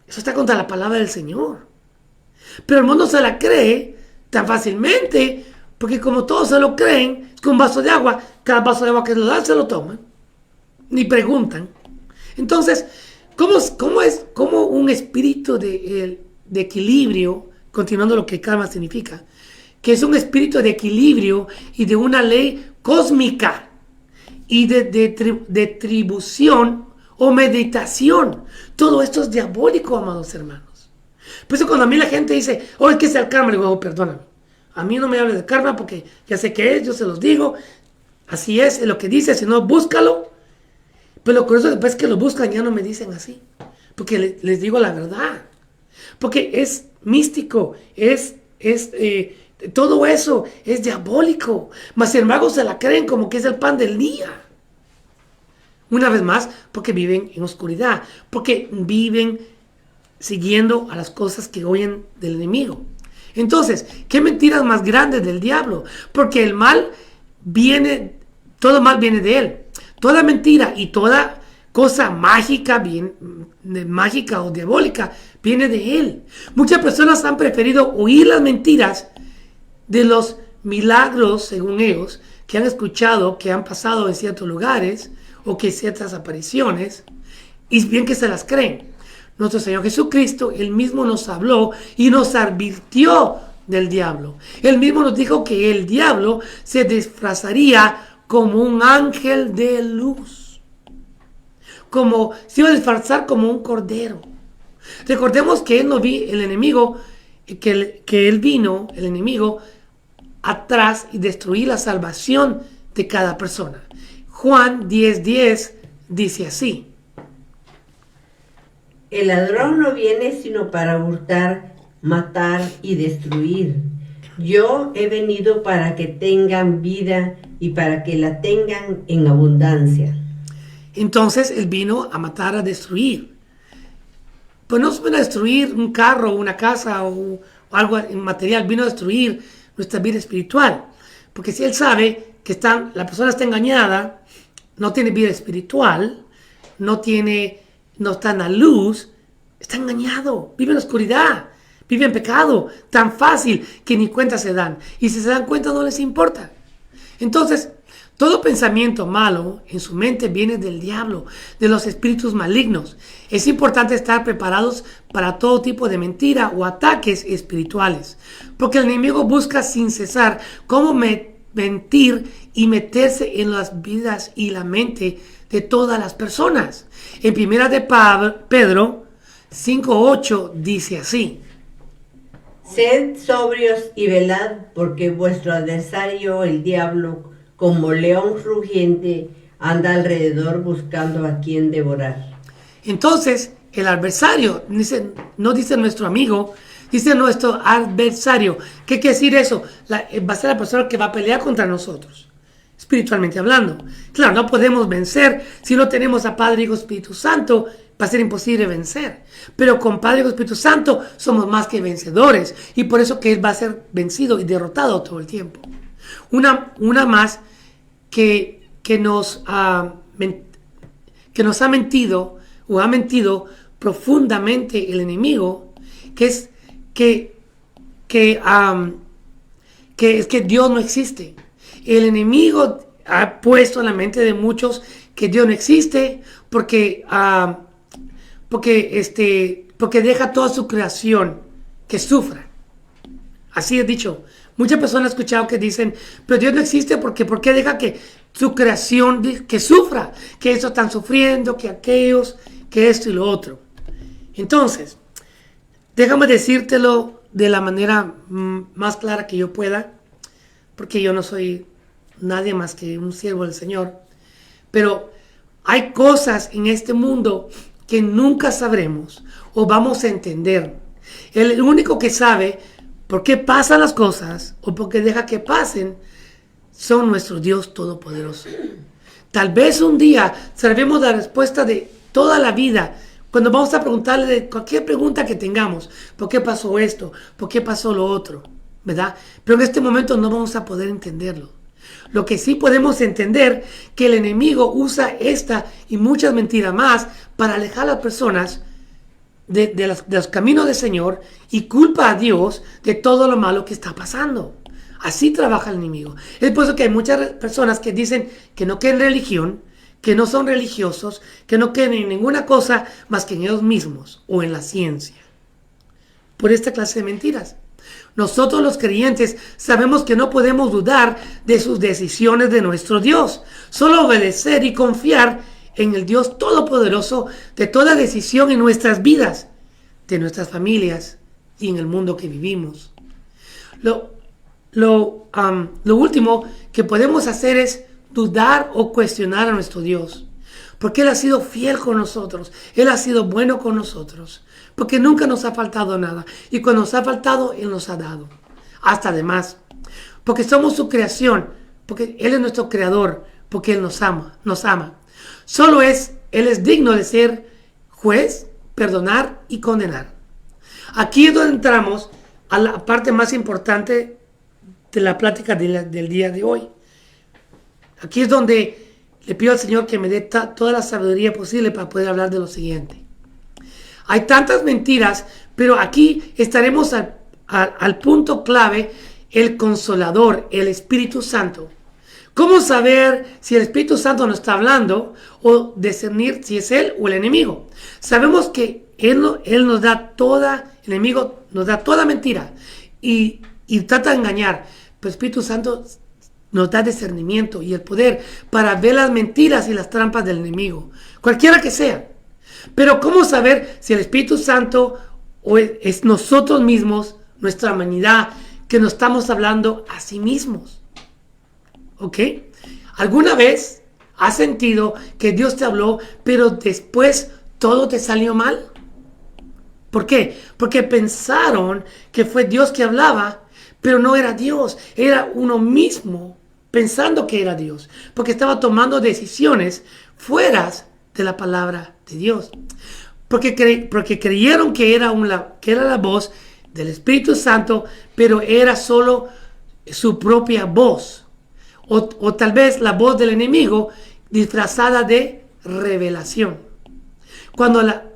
Eso está contra la palabra del Señor. Pero el mundo se la cree tan fácilmente, porque como todos se lo creen, es con un vaso de agua, cada vaso de agua que le dan se lo toman, ni preguntan. Entonces, ¿cómo un espíritu de equilibrio, continuando lo que karma significa, que es un espíritu de equilibrio y de una ley cósmica y de tribución o meditación? Todo esto es diabólico, amados hermanos. Por eso cuando a mí la gente dice, ¿qué es el karma? Le digo, perdóname. A mí no me hables de karma porque ya sé qué es, yo se los digo. Así es lo que dice, si no, búscalo. Pero lo curioso después que lo buscan ya no me dicen así. Porque les digo la verdad. Porque es místico, todo eso es diabólico. Mas sin embargo se la creen como que es el pan del día. Una vez más, porque viven en oscuridad. Porque viven siguiendo a las cosas que oyen del enemigo. Entonces, ¿qué mentiras más grandes del diablo? Porque el mal todo mal viene de él. Toda mentira y toda cosa mágica o diabólica viene de él. Muchas personas han preferido oír las mentiras de los milagros, según ellos, que han escuchado, que han pasado en ciertos lugares o que ciertas apariciones, y bien que se las creen. Nuestro Señor Jesucristo, Él mismo nos habló y nos advirtió del diablo. Él mismo nos dijo que el diablo se disfrazaría como un ángel de luz. Se iba a disfrazar como un cordero. Recordemos que el enemigo atrás y destruir la salvación de cada persona. Juan 10:10 dice así: el ladrón no viene sino para hurtar, matar y destruir. Yo he venido para que tengan vida y para que la tengan en abundancia. Entonces Él vino a matar, a destruir. Pues no vino a destruir un carro, una casa o algo material, vino a destruir nuestra vida espiritual. Porque si Él sabe que la persona está engañada, no tiene vida espiritual, no está en la luz, está engañado, vive en la oscuridad, vive en pecado, tan fácil que ni cuenta se dan. Y si se dan cuenta no les importa. Entonces, todo pensamiento malo en su mente viene del diablo, de los espíritus malignos. Es importante estar preparados para todo tipo de mentira o ataques espirituales, porque el enemigo busca sin cesar cómo mentir y meterse en las vidas y la mente de todas las personas. En primera de Pedro 5:8 dice así: sed sobrios y velad, porque vuestro adversario, el diablo, como león rugiente, anda alrededor buscando a quien devorar. Entonces, el adversario, no dice nuestro amigo, dice nuestro adversario. ¿Qué quiere decir eso? Va a ser la persona que va a pelear contra nosotros, espiritualmente hablando. Claro, no podemos vencer si no tenemos a Padre, Hijo, Espíritu Santo. Va a ser imposible vencer. Pero con Padre, Hijo, Espíritu Santo somos más que vencedores. Y por eso que Él va a ser vencido y derrotado todo el tiempo. Una más que nos ha mentido o ha mentido profundamente el enemigo, que es que Dios no existe. El enemigo ha puesto en la mente de muchos que Dios no existe porque deja toda su creación que sufra. Así es dicho. Muchas personas han escuchado que dicen, pero Dios no existe porque ¿por qué deja que su creación que sufra? Que eso están sufriendo, que aquellos, que esto y lo otro. Entonces, déjame decírtelo de la manera más clara que yo pueda, porque yo no soy nadie más que un siervo del Señor. Pero Hay cosas en este mundo que nunca sabremos o vamos a entender. El único que sabe por qué pasan las cosas o por qué deja que pasen son nuestro Dios Todopoderoso. Tal vez un día sabremos la respuesta de toda la vida cuando vamos a preguntarle de cualquier pregunta que tengamos. ¿Por qué pasó esto? ¿Por qué pasó lo otro? ¿Verdad? Pero en este momento no vamos a poder entenderlo. Lo que sí podemos entender que el enemigo usa esta y muchas mentiras más para alejar a las personas de los caminos del Señor y culpa a Dios de todo lo malo que está pasando. Así trabaja el enemigo. Es por eso que hay muchas personas que dicen que no creen en religión, que no son religiosos, que no creen en ninguna cosa más que en ellos mismos o en la ciencia. Por esta clase de mentiras. Nosotros los creyentes sabemos que no podemos dudar de sus decisiones de nuestro Dios. Solo obedecer y confiar en el Dios Todopoderoso de toda decisión en nuestras vidas, de nuestras familias y en el mundo que vivimos. Lo último que podemos hacer es dudar o cuestionar a nuestro Dios. Porque Él ha sido fiel con nosotros. Él ha sido bueno con nosotros. Porque nunca nos ha faltado nada. Y cuando nos ha faltado, Él nos ha dado. Hasta de más. Porque somos su creación. Porque Él es nuestro creador. Porque Él nos ama. Él es digno de ser juez, perdonar y condenar. Aquí es donde entramos a la parte más importante de la plática del día de hoy. Aquí es donde le pido al Señor que me dé toda la sabiduría posible para poder hablar de lo siguiente. Hay tantas mentiras, pero aquí estaremos al punto clave, el Consolador, el Espíritu Santo. ¿Cómo saber si el Espíritu Santo nos está hablando o discernir si es Él o el enemigo? Sabemos que Él nos da el enemigo nos da toda mentira y trata de engañar, pero el Espíritu Santo nos da discernimiento y el poder para ver las mentiras y las trampas del enemigo, cualquiera que sea. Pero ¿cómo saber si el Espíritu Santo o es nosotros mismos, nuestra humanidad, que nos estamos hablando a sí mismos? ¿Ok? ¿Alguna vez has sentido que Dios te habló, pero después todo te salió mal? ¿Por qué? Porque pensaron que fue Dios que hablaba, pero no era Dios, era uno mismo pensando que era Dios, porque estaba tomando decisiones fuera de la palabra de Dios. Porque creyeron que era la voz del Espíritu Santo, pero era solo su propia voz. O tal vez la voz del enemigo disfrazada de revelación.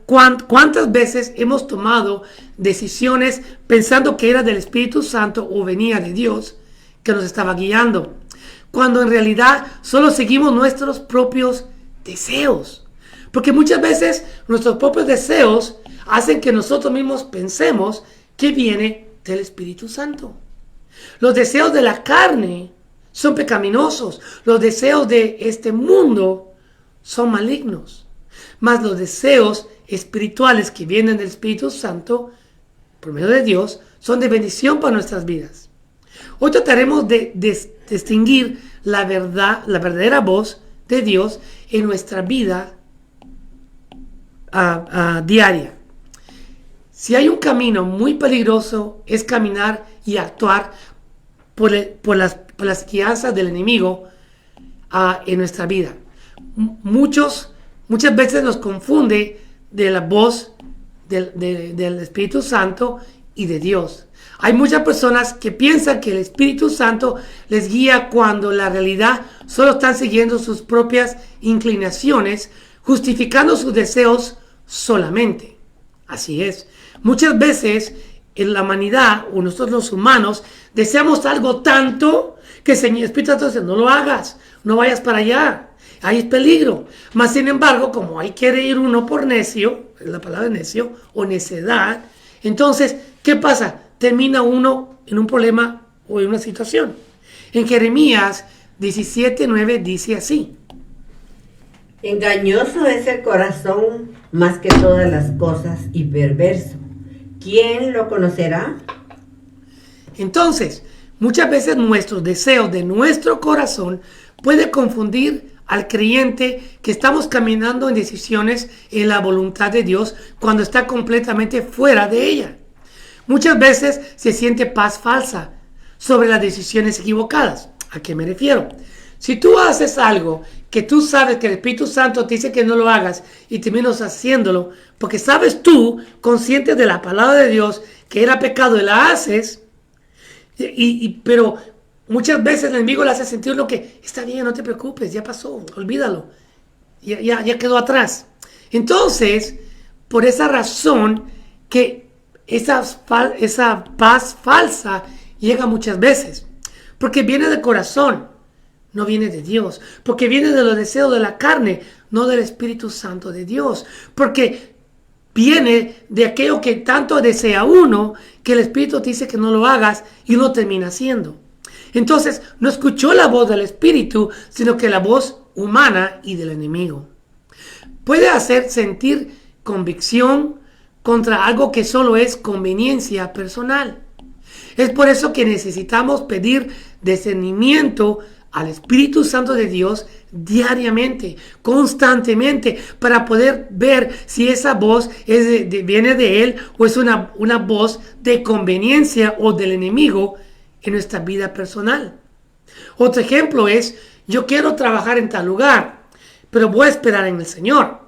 ¿Cuántas veces hemos tomado decisiones pensando que era del Espíritu Santo o venía de Dios que nos estaba guiando? Cuando en realidad solo seguimos nuestros propios deseos. Porque muchas veces nuestros propios deseos hacen que nosotros mismos pensemos que viene del Espíritu Santo. Los deseos de la carne son pecaminosos. Los deseos de este mundo son malignos. Mas los deseos espirituales que vienen del Espíritu Santo, por medio de Dios, son de bendición para nuestras vidas. Hoy trataremos de distinguir la verdadera voz de Dios en nuestra vida diaria. Si hay un camino muy peligroso, es caminar y actuar por las guianzas del enemigo en nuestra vida. Muchas veces nos confunde de la voz del Espíritu Santo y de Dios. Hay muchas personas que piensan que el Espíritu Santo les guía cuando en la realidad solo están siguiendo sus propias inclinaciones, justificando sus deseos solamente. Así es. Muchas veces en la humanidad o nosotros los humanos deseamos algo tanto que el Señor Espíritu Santo dice, no lo hagas, no vayas para allá. Ahí es peligro. Mas sin embargo, como ahí quiere ir uno por necio, es la palabra necio, o necedad, entonces, ¿qué pasa? Termina uno en un problema o en una situación. En Jeremías 17:9 dice así. Engañoso es el corazón más que todas las cosas y perverso. ¿Quién lo conocerá? Entonces, muchas veces nuestros deseos de nuestro corazón puede confundir al creyente que estamos caminando en decisiones en la voluntad de Dios cuando está completamente fuera de ella. Muchas veces se siente paz falsa sobre las decisiones equivocadas. ¿A qué me refiero? Si tú haces algo que tú sabes que el Espíritu Santo te dice que no lo hagas y terminas haciéndolo, porque sabes tú, consciente de la palabra de Dios, que era pecado y la haces, pero muchas veces el enemigo le hace sentir lo que está bien, no te preocupes, ya pasó, olvídalo, ya quedó atrás. Entonces, por esa razón que esa paz falsa llega muchas veces, porque viene del corazón, no viene de Dios, porque viene de los deseos de la carne, no del Espíritu Santo de Dios, porque viene de aquello que tanto desea uno, que el Espíritu te dice que no lo hagas y lo termina haciendo. Entonces, no escuchó la voz del Espíritu, sino que la voz humana y del enemigo. Puede hacer sentir convicción contra algo que solo es conveniencia personal. Es por eso que necesitamos pedir discernimiento al Espíritu Santo de Dios diariamente, constantemente, para poder ver si esa voz viene de Él o es una voz de conveniencia o del enemigo en nuestra vida personal. Otro ejemplo es, yo quiero trabajar en tal lugar, pero voy a esperar en el Señor.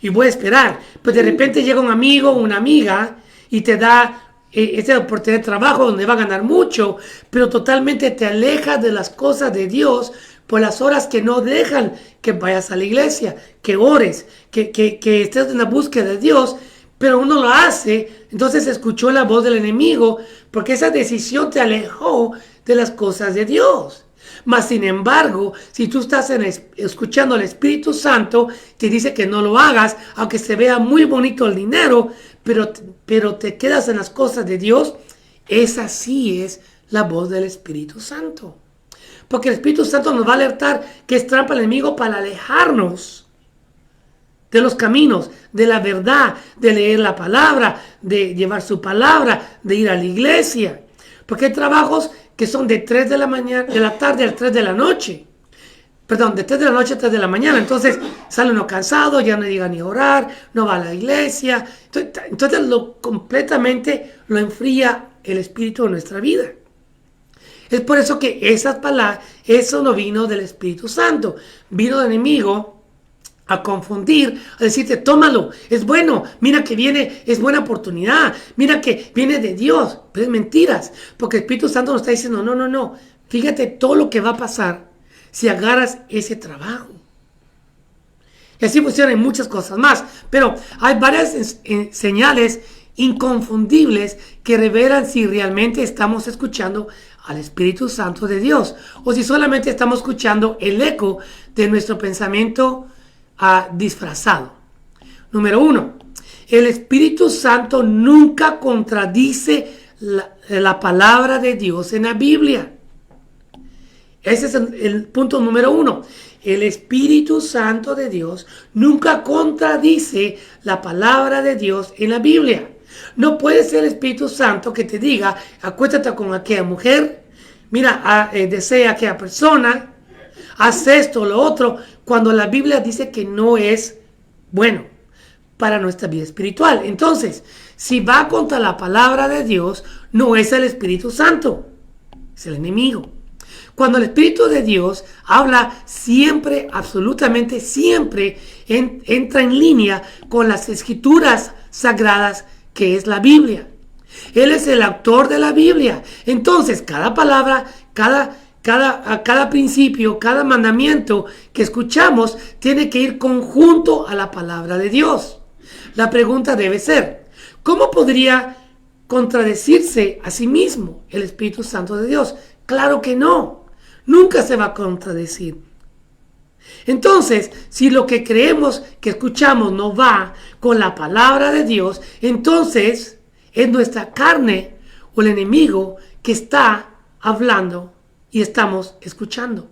Y voy a esperar. Pero de repente llega un amigo o una amiga y te da esa oportunidad de trabajo donde va a ganar mucho, pero totalmente te aleja de las cosas de Dios por las horas que no dejan que vayas a la iglesia, que ores, que estés en la búsqueda de Dios, pero uno lo hace, entonces escuchó la voz del enemigo, porque esa decisión te alejó de las cosas de Dios. Mas sin embargo, si tú estás escuchando al Espíritu Santo, te dice que no lo hagas, aunque se vea muy bonito el dinero, pero te quedas en las cosas de Dios, esa sí es la voz del Espíritu Santo. Porque el Espíritu Santo nos va a alertar que es trampa el enemigo para alejarnos de los caminos, de la verdad, de leer la palabra, de llevar su palabra, de ir a la iglesia. Porque hay trabajos que son de 3 de la tarde a 3 de la noche. Perdón, de 3 de la noche a 3 de la mañana. Entonces sale uno cansado, ya no llega ni a orar, no va a la iglesia. Entonces completamente lo enfría el espíritu de nuestra vida. Es por eso que esas palabras, eso no vino del Espíritu Santo. Vino del enemigo a confundir, a decirte, tómalo, es bueno, mira que viene, es buena oportunidad, mira que viene de Dios. Pero es mentiras, porque el Espíritu Santo nos está diciendo, no, fíjate todo lo que va a pasar si agarras ese trabajo. Y así funcionan muchas cosas más, pero hay varias señales inconfundibles que revelan si realmente estamos escuchando al Espíritu Santo de Dios o si solamente estamos escuchando el eco de nuestro pensamiento disfrazado. Número 1, el Espíritu Santo nunca contradice la palabra de Dios en la Biblia. Ese es el punto número 1. El Espíritu Santo de Dios nunca contradice la palabra de Dios en la Biblia. No puede ser el Espíritu Santo que te diga, acuéstate con aquella mujer, mira, desea a aquella persona, haz esto o lo otro, cuando la Biblia dice que no es bueno para nuestra vida espiritual. Entonces, si va contra la palabra de Dios, no es el Espíritu Santo, es el enemigo. Cuando el Espíritu de Dios habla siempre, absolutamente siempre, entra en línea con las escrituras sagradas que es la Biblia. Él es el autor de la Biblia. Entonces, cada palabra, cada principio, cada mandamiento que escuchamos tiene que ir conjunto a la palabra de Dios. La pregunta debe ser, ¿cómo podría contradecirse a sí mismo el Espíritu Santo de Dios? Claro que no. Nunca se va a contradecir. Entonces, si lo que creemos que escuchamos no va con la palabra de Dios, entonces es nuestra carne o el enemigo que está hablando y estamos escuchando.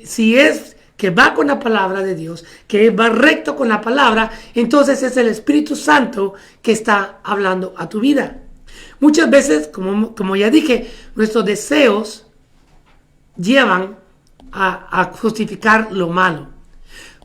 Si es que va con la palabra de Dios, que va recto con la palabra, entonces es el Espíritu Santo que está hablando a tu vida. Muchas veces, como ya dije, nuestros deseos llevan a justificar lo malo.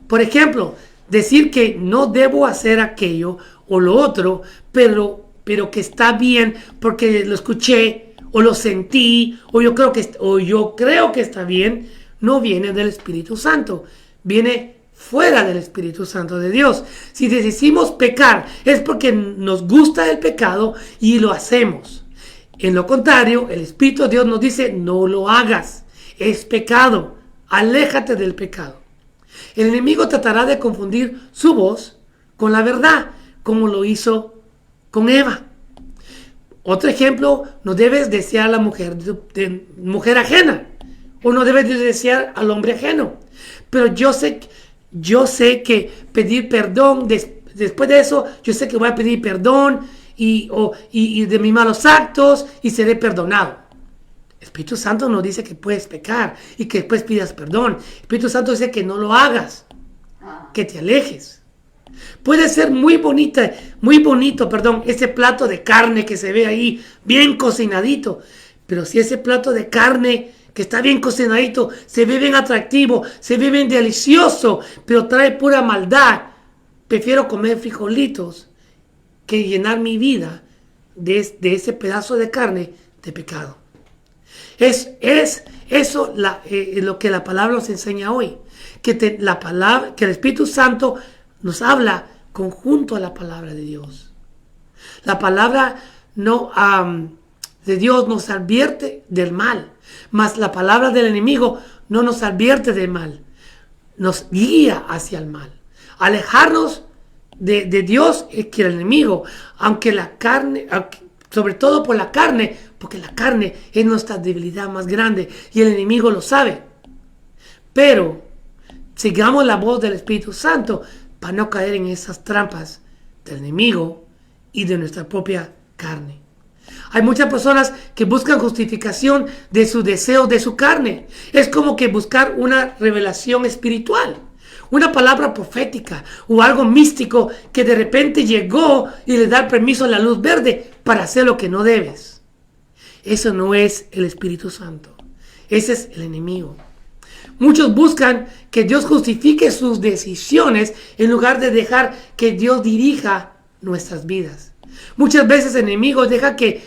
Por ejemplo, decir que no debo hacer aquello o lo otro, pero que está bien porque lo escuché o lo sentí o yo creo que está bien, no viene del Espíritu Santo, viene fuera del Espíritu Santo de Dios. Si decidimos pecar es porque nos gusta el pecado y lo hacemos. En lo contrario, el Espíritu de Dios nos dice, no lo hagas, es pecado, aléjate del pecado. El enemigo tratará de confundir su voz con la verdad, como lo hizo con Eva. Otro ejemplo, no debes desear a la mujer de mujer ajena, o no debes desear al hombre ajeno. Pero yo sé que pedir perdón, después de eso, yo sé que voy a pedir perdón y de mis malos actos y seré perdonado. El Espíritu Santo nos dice que puedes pecar y que después pidas perdón. El Espíritu Santo dice que no lo hagas, que te alejes. Puede ser muy bonito, ese plato de carne que se ve ahí, bien cocinadito. Pero si ese plato de carne que está bien cocinadito, se ve bien atractivo, se ve bien delicioso, pero trae pura maldad, prefiero comer frijolitos que llenar mi vida de ese pedazo de carne de pecado. Es eso lo que la palabra nos enseña hoy. Que el Espíritu Santo nos habla conjunto a la palabra de Dios. La palabra de Dios nos advierte del mal, mas la palabra del enemigo no nos advierte del mal, nos guía hacia el mal. Alejarnos de Dios es que el enemigo, sobre todo por la carne, porque la carne es nuestra debilidad más grande y el enemigo lo sabe. Pero sigamos la voz del Espíritu Santo para no caer en esas trampas del enemigo y de nuestra propia carne. Hay muchas personas que buscan justificación de sus deseos de su carne. Es como que buscar una revelación espiritual, una palabra profética o algo místico que de repente llegó y le da permiso a la luz verde para hacer lo que no debes. Eso no es el Espíritu Santo. Ese es el enemigo. Muchos buscan que Dios justifique sus decisiones en lugar de dejar que Dios dirija nuestras vidas. Muchas veces el enemigo deja que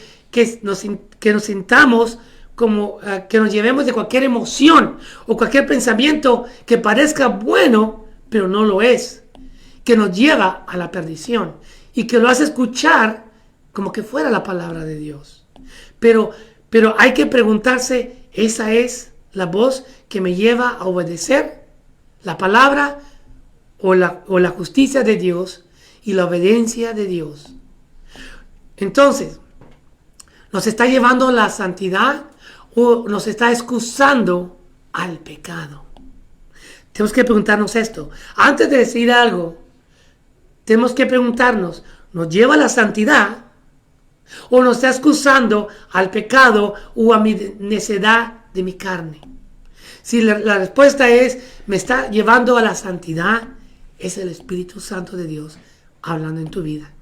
nos sintamos como que nos llevemos de cualquier emoción o cualquier pensamiento que parezca bueno, pero no lo es, que nos lleva a la perdición y que lo hace escuchar como que fuera la palabra de Dios. Pero hay que preguntarse, ¿esa es la voz que me lleva a obedecer la palabra o la justicia de Dios y la obediencia de Dios? Entonces, ¿nos está llevando a la santidad o nos está excusando al pecado? Tenemos que preguntarnos esto. Antes de decir algo, tenemos que preguntarnos, ¿nos lleva a la santidad o nos está excusando al pecado o a mi necedad de mi carne? Si la respuesta es, me está llevando a la santidad, es el Espíritu Santo de Dios hablando en tu vida.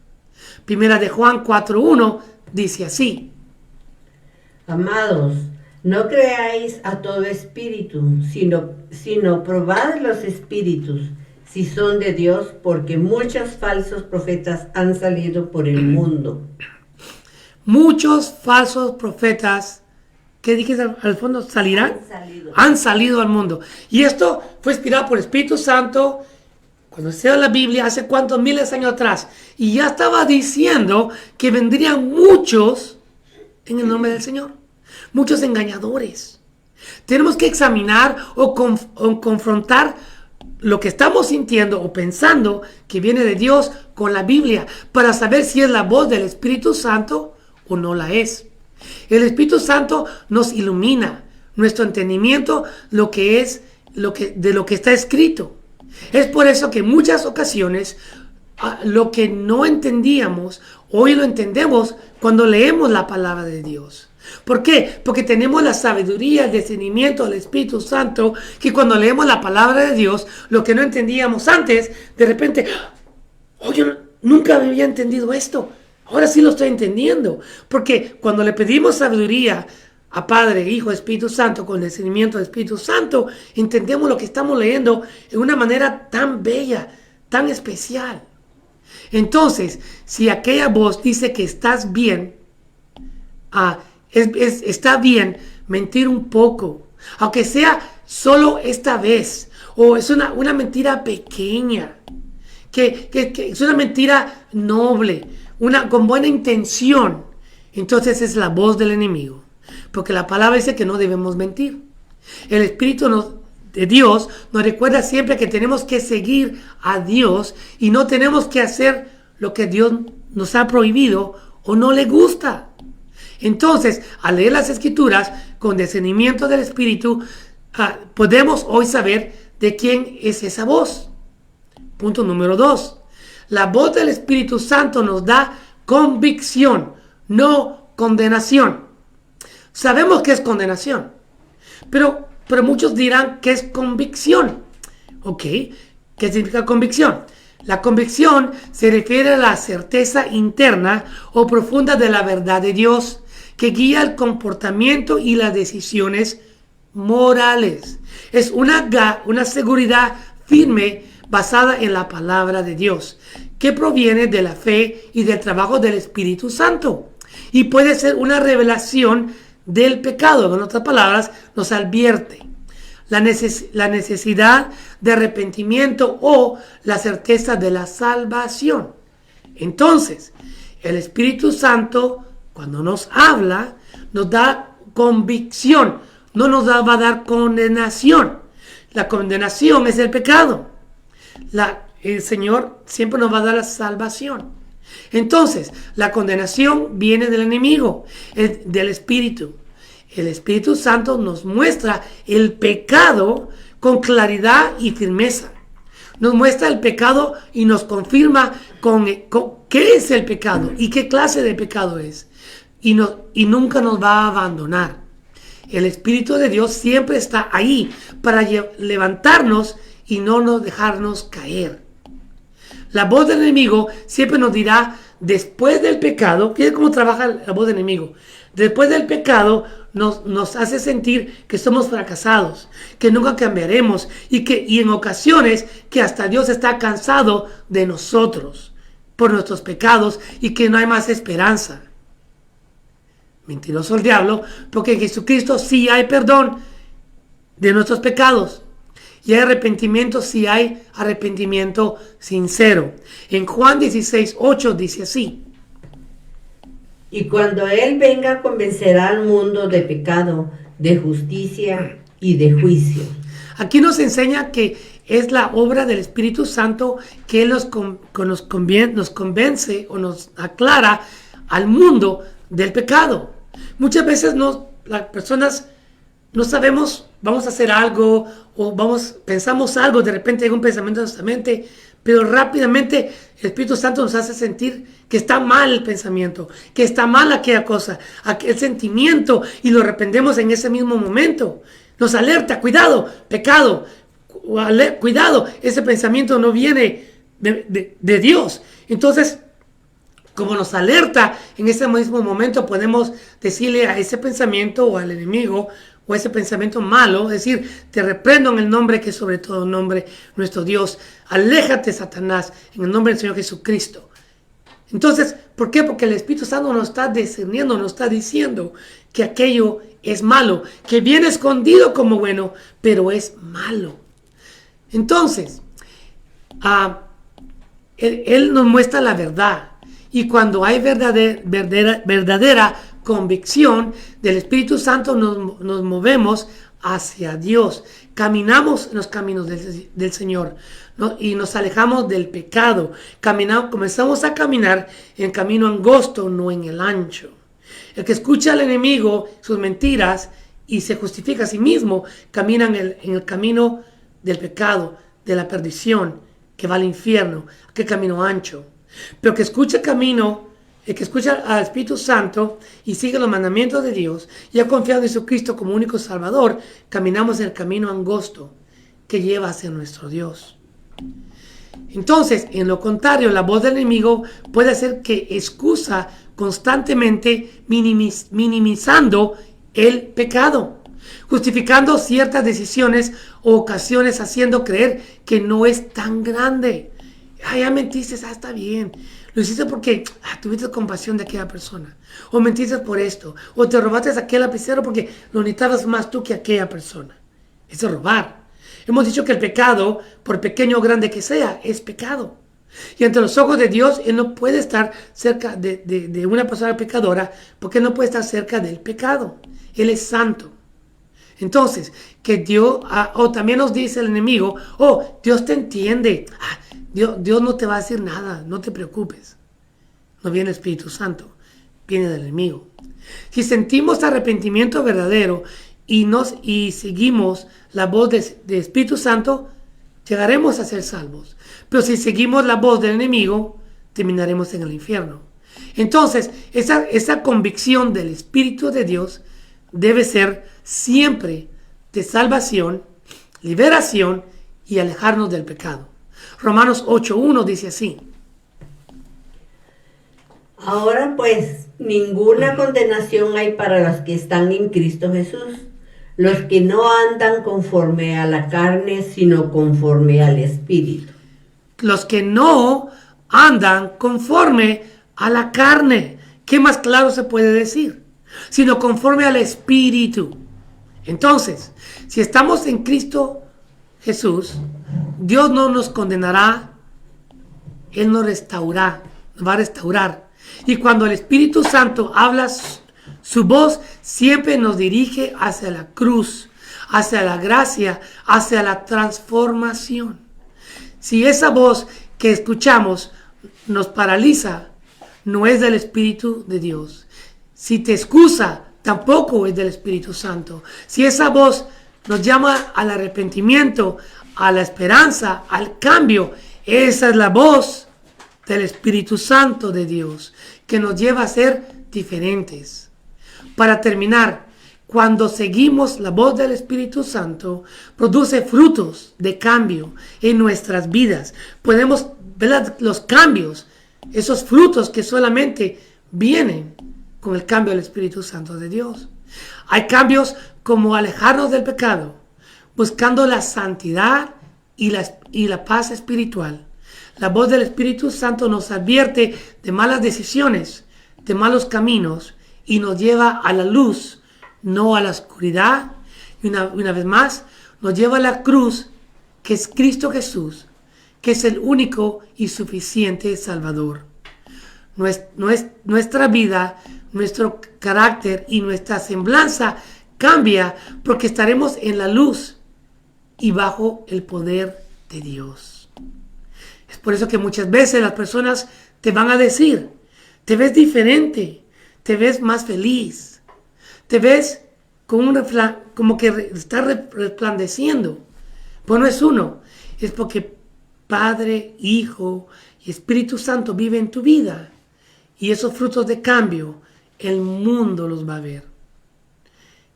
Primera de Juan 4:1 dice así: Amados, no creáis a todo espíritu, sino probad los espíritus, si son de Dios, porque muchos falsos profetas han salido por el mundo. Muchos falsos profetas, ¿qué dijiste al fondo? ¿Salirán? Han salido al mundo. Y esto fue inspirado por el Espíritu Santo cuando se dio la Biblia hace cuántos miles de años atrás. Y ya estaba diciendo que vendrían muchos en el nombre del Señor. Muchos engañadores. Tenemos que examinar o confrontar lo que estamos sintiendo o pensando que viene de Dios con la Biblia para saber si es la voz del Espíritu Santo o no la es. El Espíritu Santo nos ilumina nuestro entendimiento de lo que está escrito. Es por eso que en muchas ocasiones lo que no entendíamos, hoy lo entendemos cuando leemos la palabra de Dios. ¿Por qué? Porque tenemos la sabiduría, el discernimiento del Espíritu Santo, que cuando leemos la palabra de Dios, lo que no entendíamos antes, de repente, yo nunca había entendido esto. Ahora sí lo estoy entendiendo. Porque cuando le pedimos sabiduría a Padre, Hijo, Espíritu Santo, con el discernimiento del Espíritu Santo, entendemos lo que estamos leyendo en una manera tan bella, tan especial. Entonces, si aquella voz dice que estás bien, está bien mentir un poco, aunque sea solo esta vez, o es una mentira pequeña, que es una mentira noble, con buena intención. Entonces es la voz del enemigo, porque la palabra dice que no debemos mentir. El Espíritu de Dios nos recuerda siempre que tenemos que seguir a Dios y no tenemos que hacer lo que Dios nos ha prohibido o no le gusta. Entonces, al leer las Escrituras con discernimiento del Espíritu, podemos hoy saber de quién es esa voz. Punto número 2. La voz del Espíritu Santo nos da convicción, no condenación. Sabemos que es condenación, pero muchos dirán que es convicción. ¿Ok? ¿Qué significa convicción? La convicción se refiere a la certeza interna o profunda de la verdad de Dios, que guía el comportamiento y las decisiones morales. Es una seguridad firme basada en la palabra de Dios, que proviene de la fe y del trabajo del Espíritu Santo. Y puede ser una revelación del pecado. En otras palabras, nos advierte la necesidad de arrepentimiento o la certeza de la salvación. Entonces, el Espíritu Santo, cuando nos habla, nos da convicción, no nos va a dar condenación. La condenación es el pecado. El Señor siempre nos va a dar la salvación. Entonces, la condenación viene del enemigo, del Espíritu. El Espíritu Santo nos muestra el pecado con claridad y firmeza. Nos muestra el pecado y nos confirma con qué es el pecado y qué clase de pecado es. Y nunca nos va a abandonar. El Espíritu de Dios siempre está ahí para levantarnos y no nos dejarnos caer. La voz del enemigo siempre nos dirá, después del pecado, fíjense cómo trabaja la voz del enemigo. Después del pecado nos hace sentir que somos fracasados, que nunca cambiaremos y en ocasiones que hasta Dios está cansado de nosotros por nuestros pecados y que no hay más esperanza. Mentiroso el diablo, porque en Jesucristo sí hay perdón de nuestros pecados. Y hay arrepentimiento si hay arrepentimiento sincero. En Juan 16:8 dice así. Y cuando Él venga, convencerá al mundo de pecado, de justicia y de juicio. Aquí nos enseña que es la obra del Espíritu Santo que Él nos convence o nos aclara al mundo del pecado. Muchas veces las personas no sabemos, vamos a hacer algo o pensamos algo, de repente llega un pensamiento a nuestra mente, pero rápidamente el Espíritu Santo nos hace sentir que está mal el pensamiento, que está mal aquella cosa, aquel sentimiento, y lo reprendemos en ese mismo momento. Nos alerta, cuidado, pecado, cuidado, ese pensamiento no viene de Dios. Entonces, como nos alerta en ese mismo momento, podemos decirle a ese pensamiento o al enemigo o ese pensamiento malo, decir, te reprendo en el nombre que es sobre todo nombre, nuestro Dios. Aléjate, Satanás, en el nombre del Señor Jesucristo. Entonces, ¿por qué? Porque el Espíritu Santo nos está discerniendo, nos está diciendo que aquello es malo, que viene escondido como bueno, pero es malo. Entonces, Él nos muestra la verdad. Y cuando hay verdadera convicción del Espíritu Santo, nos movemos hacia Dios. Caminamos en los caminos del Señor, ¿no? Y nos alejamos del pecado. Comenzamos a caminar en el camino angosto, no en el ancho. El que escucha al enemigo, sus mentiras, y se justifica a sí mismo, camina en el camino del pecado, de la perdición, que va al infierno, aquel camino ancho. Pero que escucha el que escucha al Espíritu Santo y sigue los mandamientos de Dios y ha confiado en Jesucristo como único Salvador, caminamos en el camino angosto que lleva hacia nuestro Dios. Entonces, en lo contrario, la voz del enemigo puede hacer que excusa constantemente minimizando el pecado, justificando ciertas decisiones o ocasiones, haciendo creer que no es tan grande. Ya mentiste, está bien. Lo hiciste porque tuviste compasión de aquella persona. O mentiste por esto. O te robaste aquel lapicero porque lo necesitabas más tú que aquella persona. Eso es robar. Hemos dicho que el pecado, por pequeño o grande que sea, es pecado. Y ante los ojos de Dios, Él no puede estar cerca de una persona pecadora, porque Él no puede estar cerca del pecado. Él es santo. Entonces, que Dios, o también nos dice el enemigo, Dios te entiende. Dios no te va a decir nada, no te preocupes. No viene el Espíritu Santo, viene del enemigo. Si sentimos arrepentimiento verdadero y seguimos la voz de Espíritu Santo, llegaremos a ser salvos. Pero si seguimos la voz del enemigo, terminaremos en el infierno. Entonces, esa convicción del Espíritu de Dios debe ser siempre de salvación, liberación y alejarnos del pecado. Romanos 8:1 dice así: Ahora pues, ninguna condenación hay para los que están en Cristo Jesús, los que no andan conforme a la carne, sino conforme al Espíritu. Los que no andan conforme a la carne. ¿Qué más claro se puede decir? Sino conforme al Espíritu. Entonces, si estamos en Cristo Jesús, Dios no nos condenará, Él nos va a restaurar. Y cuando el Espíritu Santo habla, su voz siempre nos dirige hacia la cruz, hacia la gracia, hacia la transformación. Si esa voz que escuchamos nos paraliza, no es del Espíritu de Dios. Si te excusa, tampoco es del Espíritu Santo. Si esa voz nos llama al arrepentimiento, a la esperanza, al cambio, esa es la voz del Espíritu Santo de Dios, que nos lleva a ser diferentes. Para terminar, cuando seguimos la voz del Espíritu Santo, produce frutos de cambio en nuestras vidas. Podemos ver los cambios, esos frutos que solamente vienen con el cambio del Espíritu Santo de Dios. Hay cambios como alejarnos del pecado, buscando la santidad y la paz espiritual. La voz del Espíritu Santo nos advierte de malas decisiones, de malos caminos, y nos lleva a la luz, no a la oscuridad. Y una vez más, nos lleva a la cruz, que es Cristo Jesús, que es el único y suficiente Salvador. Nuestra vida, nuestro carácter y nuestra semblanza cambia porque estaremos en la luz y bajo el poder de Dios. Es por eso que muchas veces las personas te van a decir: te ves diferente, te ves más feliz, te ves como que está resplandeciendo. Pues no es uno, es porque Padre, Hijo y Espíritu Santo viven en tu vida. Y esos frutos de cambio, el mundo los va a ver.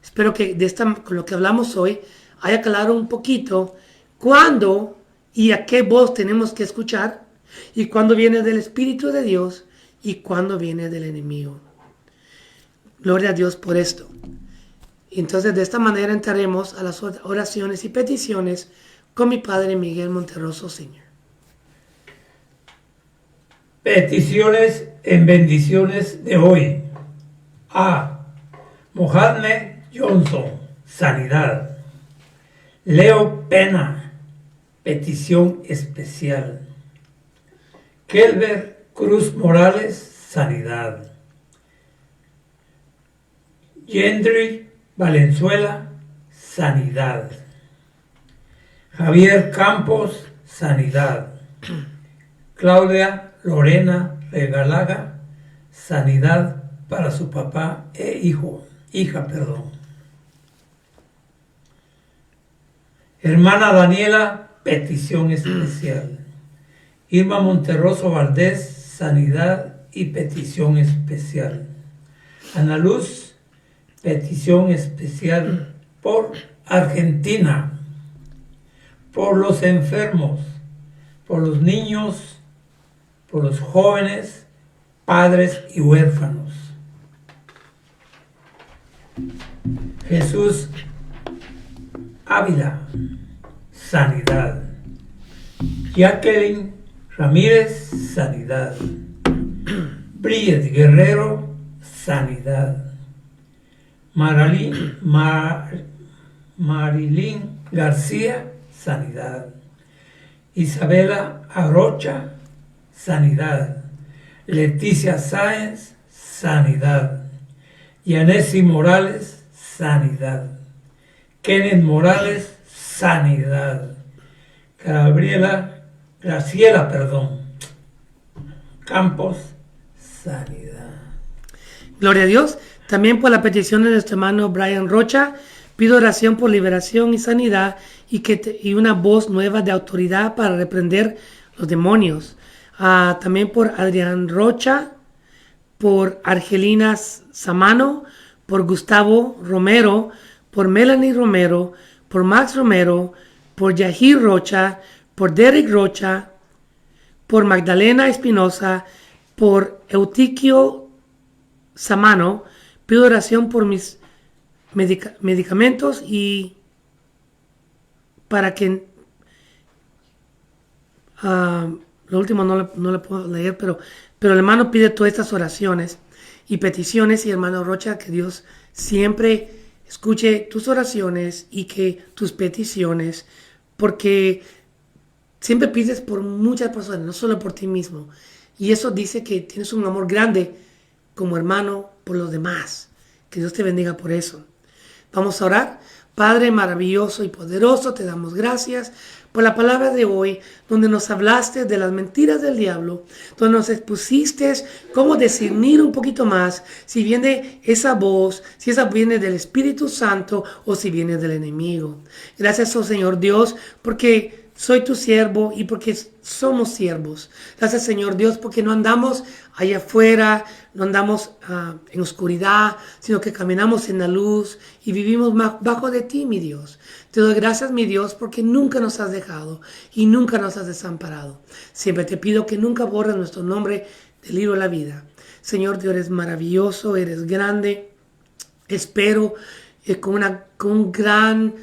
Espero que con lo que hablamos hoy haya claro un poquito cuándo y a qué voz tenemos que escuchar, y cuándo viene del Espíritu de Dios y cuándo viene del enemigo. Gloria a Dios por esto. Entonces, de esta manera entraremos a las oraciones y peticiones con mi Padre Miguel Monterroso, Sr. Peticiones en bendiciones de hoy. A. Mohamed Johnson, sanidad. Leo Pena, petición especial. Kelber Cruz Morales, sanidad. Yendri Valenzuela, sanidad. Javier Campos, sanidad. Claudia Lorena Regalaga, sanidad para su papá e hija. Hermana Daniela, petición especial. Irma Monterroso Valdés, sanidad y petición especial. Ana Luz, petición especial por Argentina, por los enfermos, por los niños, por los jóvenes, padres y huérfanos. Jesús Ávila, sanidad. Jacqueline Ramírez, sanidad. Brillet Guerrero, sanidad. Marilyn García, sanidad. Isabela Arocha, sanidad. Leticia Sáenz, sanidad. Yanesi Morales, sanidad. Kenneth Morales, sanidad. Graciela, Campos, sanidad. Gloria a Dios. También por la petición de nuestro hermano Brian Rocha, pido oración por liberación y sanidad y una voz nueva de autoridad para reprender los demonios. También por Adrián Rocha, por Argelina Samano, por Gustavo Romero, por Melanie Romero, por Max Romero, por Yahir Rocha, por Derek Rocha, por Magdalena Espinosa, por Eutiquio Samano. Pido oración por mis medicamentos y para que lo último no le puedo leer, pero el hermano pide todas estas oraciones y peticiones, y hermano Rocha, que Dios siempre escuche tus oraciones y que tus peticiones, porque siempre pides por muchas personas, no solo por ti mismo, y eso dice que tienes un amor grande como hermano por los demás. Que Dios te bendiga por eso. Vamos a orar. Padre maravilloso y poderoso, te damos gracias por la palabra de hoy, donde nos hablaste de las mentiras del diablo, donde nos expusiste cómo discernir un poquito más si viene esa voz, si esa viene del Espíritu Santo o si viene del enemigo. Gracias, oh Señor Dios, porque soy tu siervo y porque somos siervos. Gracias, Señor Dios, porque no andamos allá afuera, no andamos en oscuridad, sino que caminamos en la luz y vivimos bajo de ti, mi Dios. Te doy gracias, mi Dios, porque nunca nos has dejado y nunca nos has desamparado. Siempre te pido que nunca borres nuestro nombre del libro de la vida. Señor, Dios, eres maravilloso, eres grande. Espero con un gran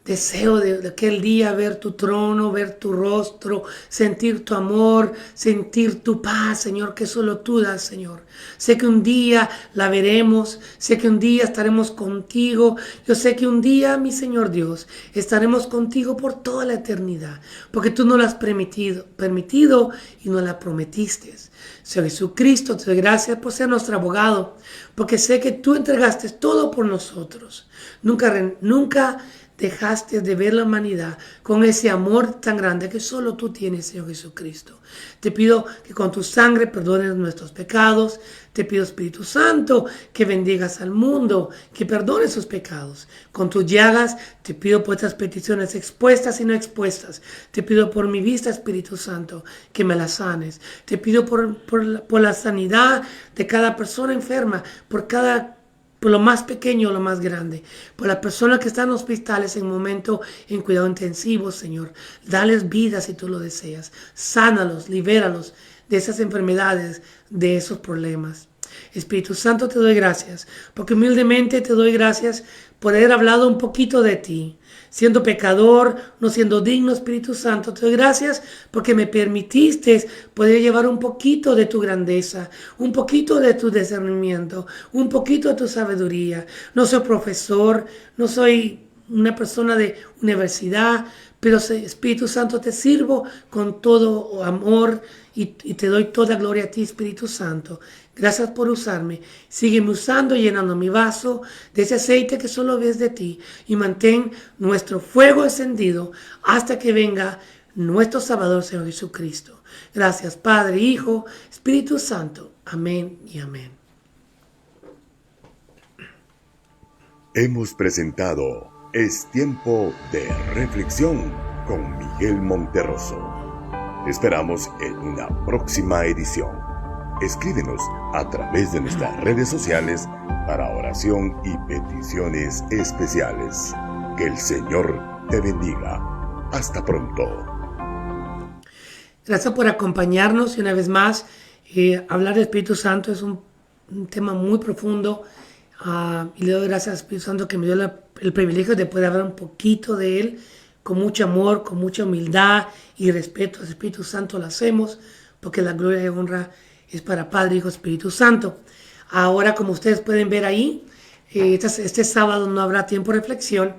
deseo de aquel día ver tu trono, ver tu rostro, sentir tu amor, sentir tu paz, Señor, que solo tú das, Señor. Sé que un día la veremos, sé que un día estaremos contigo. Yo sé que un día, mi Señor Dios, estaremos contigo por toda la eternidad, porque tú nos lo has permitido y nos la prometiste. Señor Jesucristo, te doy gracias por ser nuestro abogado, porque sé que tú entregaste todo por nosotros. Nunca dejaste de ver la humanidad con ese amor tan grande que solo tú tienes, Señor Jesucristo. Te pido que con tu sangre perdones nuestros pecados. Te pido, Espíritu Santo, que bendigas al mundo, que perdones sus pecados. Con tus llagas te pido por estas peticiones expuestas y no expuestas. Te pido por mi vista, Espíritu Santo, que me la sanes. Te pido por la sanidad de cada persona enferma, por lo más pequeño o lo más grande, por las personas que están en hospitales en cuidado intensivo, Señor. Dales vida si tú lo deseas. Sánalos, libéralos de esas enfermedades, de esos problemas. Espíritu Santo, te doy gracias, porque humildemente te doy gracias por haber hablado un poquito de ti. Siendo pecador, no siendo digno, Espíritu Santo, te doy gracias porque me permitiste poder llevar un poquito de tu grandeza, un poquito de tu discernimiento, un poquito de tu sabiduría. No soy profesor, no soy una persona de universidad, pero Espíritu Santo, te sirvo con todo amor y te doy toda gloria a ti, Espíritu Santo. Gracias por usarme. Sígueme usando, llenando mi vaso de ese aceite que solo ves de ti, y mantén nuestro fuego encendido hasta que venga nuestro Salvador, Señor Jesucristo. Gracias, Padre, Hijo, Espíritu Santo. Amén y amén. Hemos presentado Es Tiempo de Reflexión con Miguel Monterroso. Te esperamos en una próxima edición. Escríbenos a través de nuestras redes sociales para oración y peticiones especiales. Que el Señor te bendiga. Hasta pronto. Gracias por acompañarnos y una vez más, hablar del Espíritu Santo es un tema muy profundo. Y le doy gracias al Espíritu Santo que me dio el privilegio de poder hablar un poquito de Él, con mucho amor, con mucha humildad y respeto al Espíritu Santo lo hacemos, porque la gloria y honra es para Padre, Hijo, Espíritu Santo. Ahora, como ustedes pueden ver ahí, este sábado no habrá tiempo de reflexión.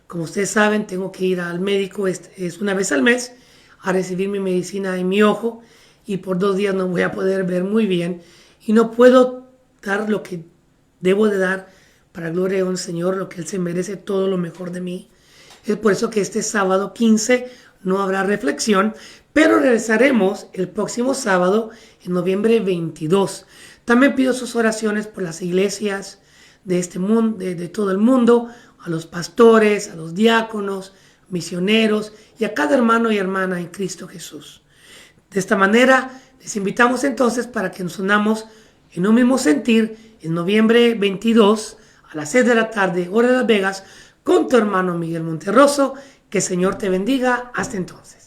Como ustedes saben, tengo que ir al médico, es una vez al mes, a recibir mi medicina en mi ojo, y por 2 días no voy a poder ver muy bien, y no puedo dar lo que debo de dar para gloria del Señor, lo que Él se merece, todo lo mejor de mí. Es por eso que este sábado 15 no habrá reflexión, pero regresaremos el próximo sábado, en noviembre 22. También pido sus oraciones por las iglesias de este mundo, de todo el mundo, a los pastores, a los diáconos, misioneros y a cada hermano y hermana en Cristo Jesús. De esta manera, les invitamos entonces para que nos unamos en un mismo sentir en noviembre 22 a las 6 de la tarde, hora de Las Vegas, con tu hermano Miguel Monterroso. Que el Señor te bendiga. Hasta entonces.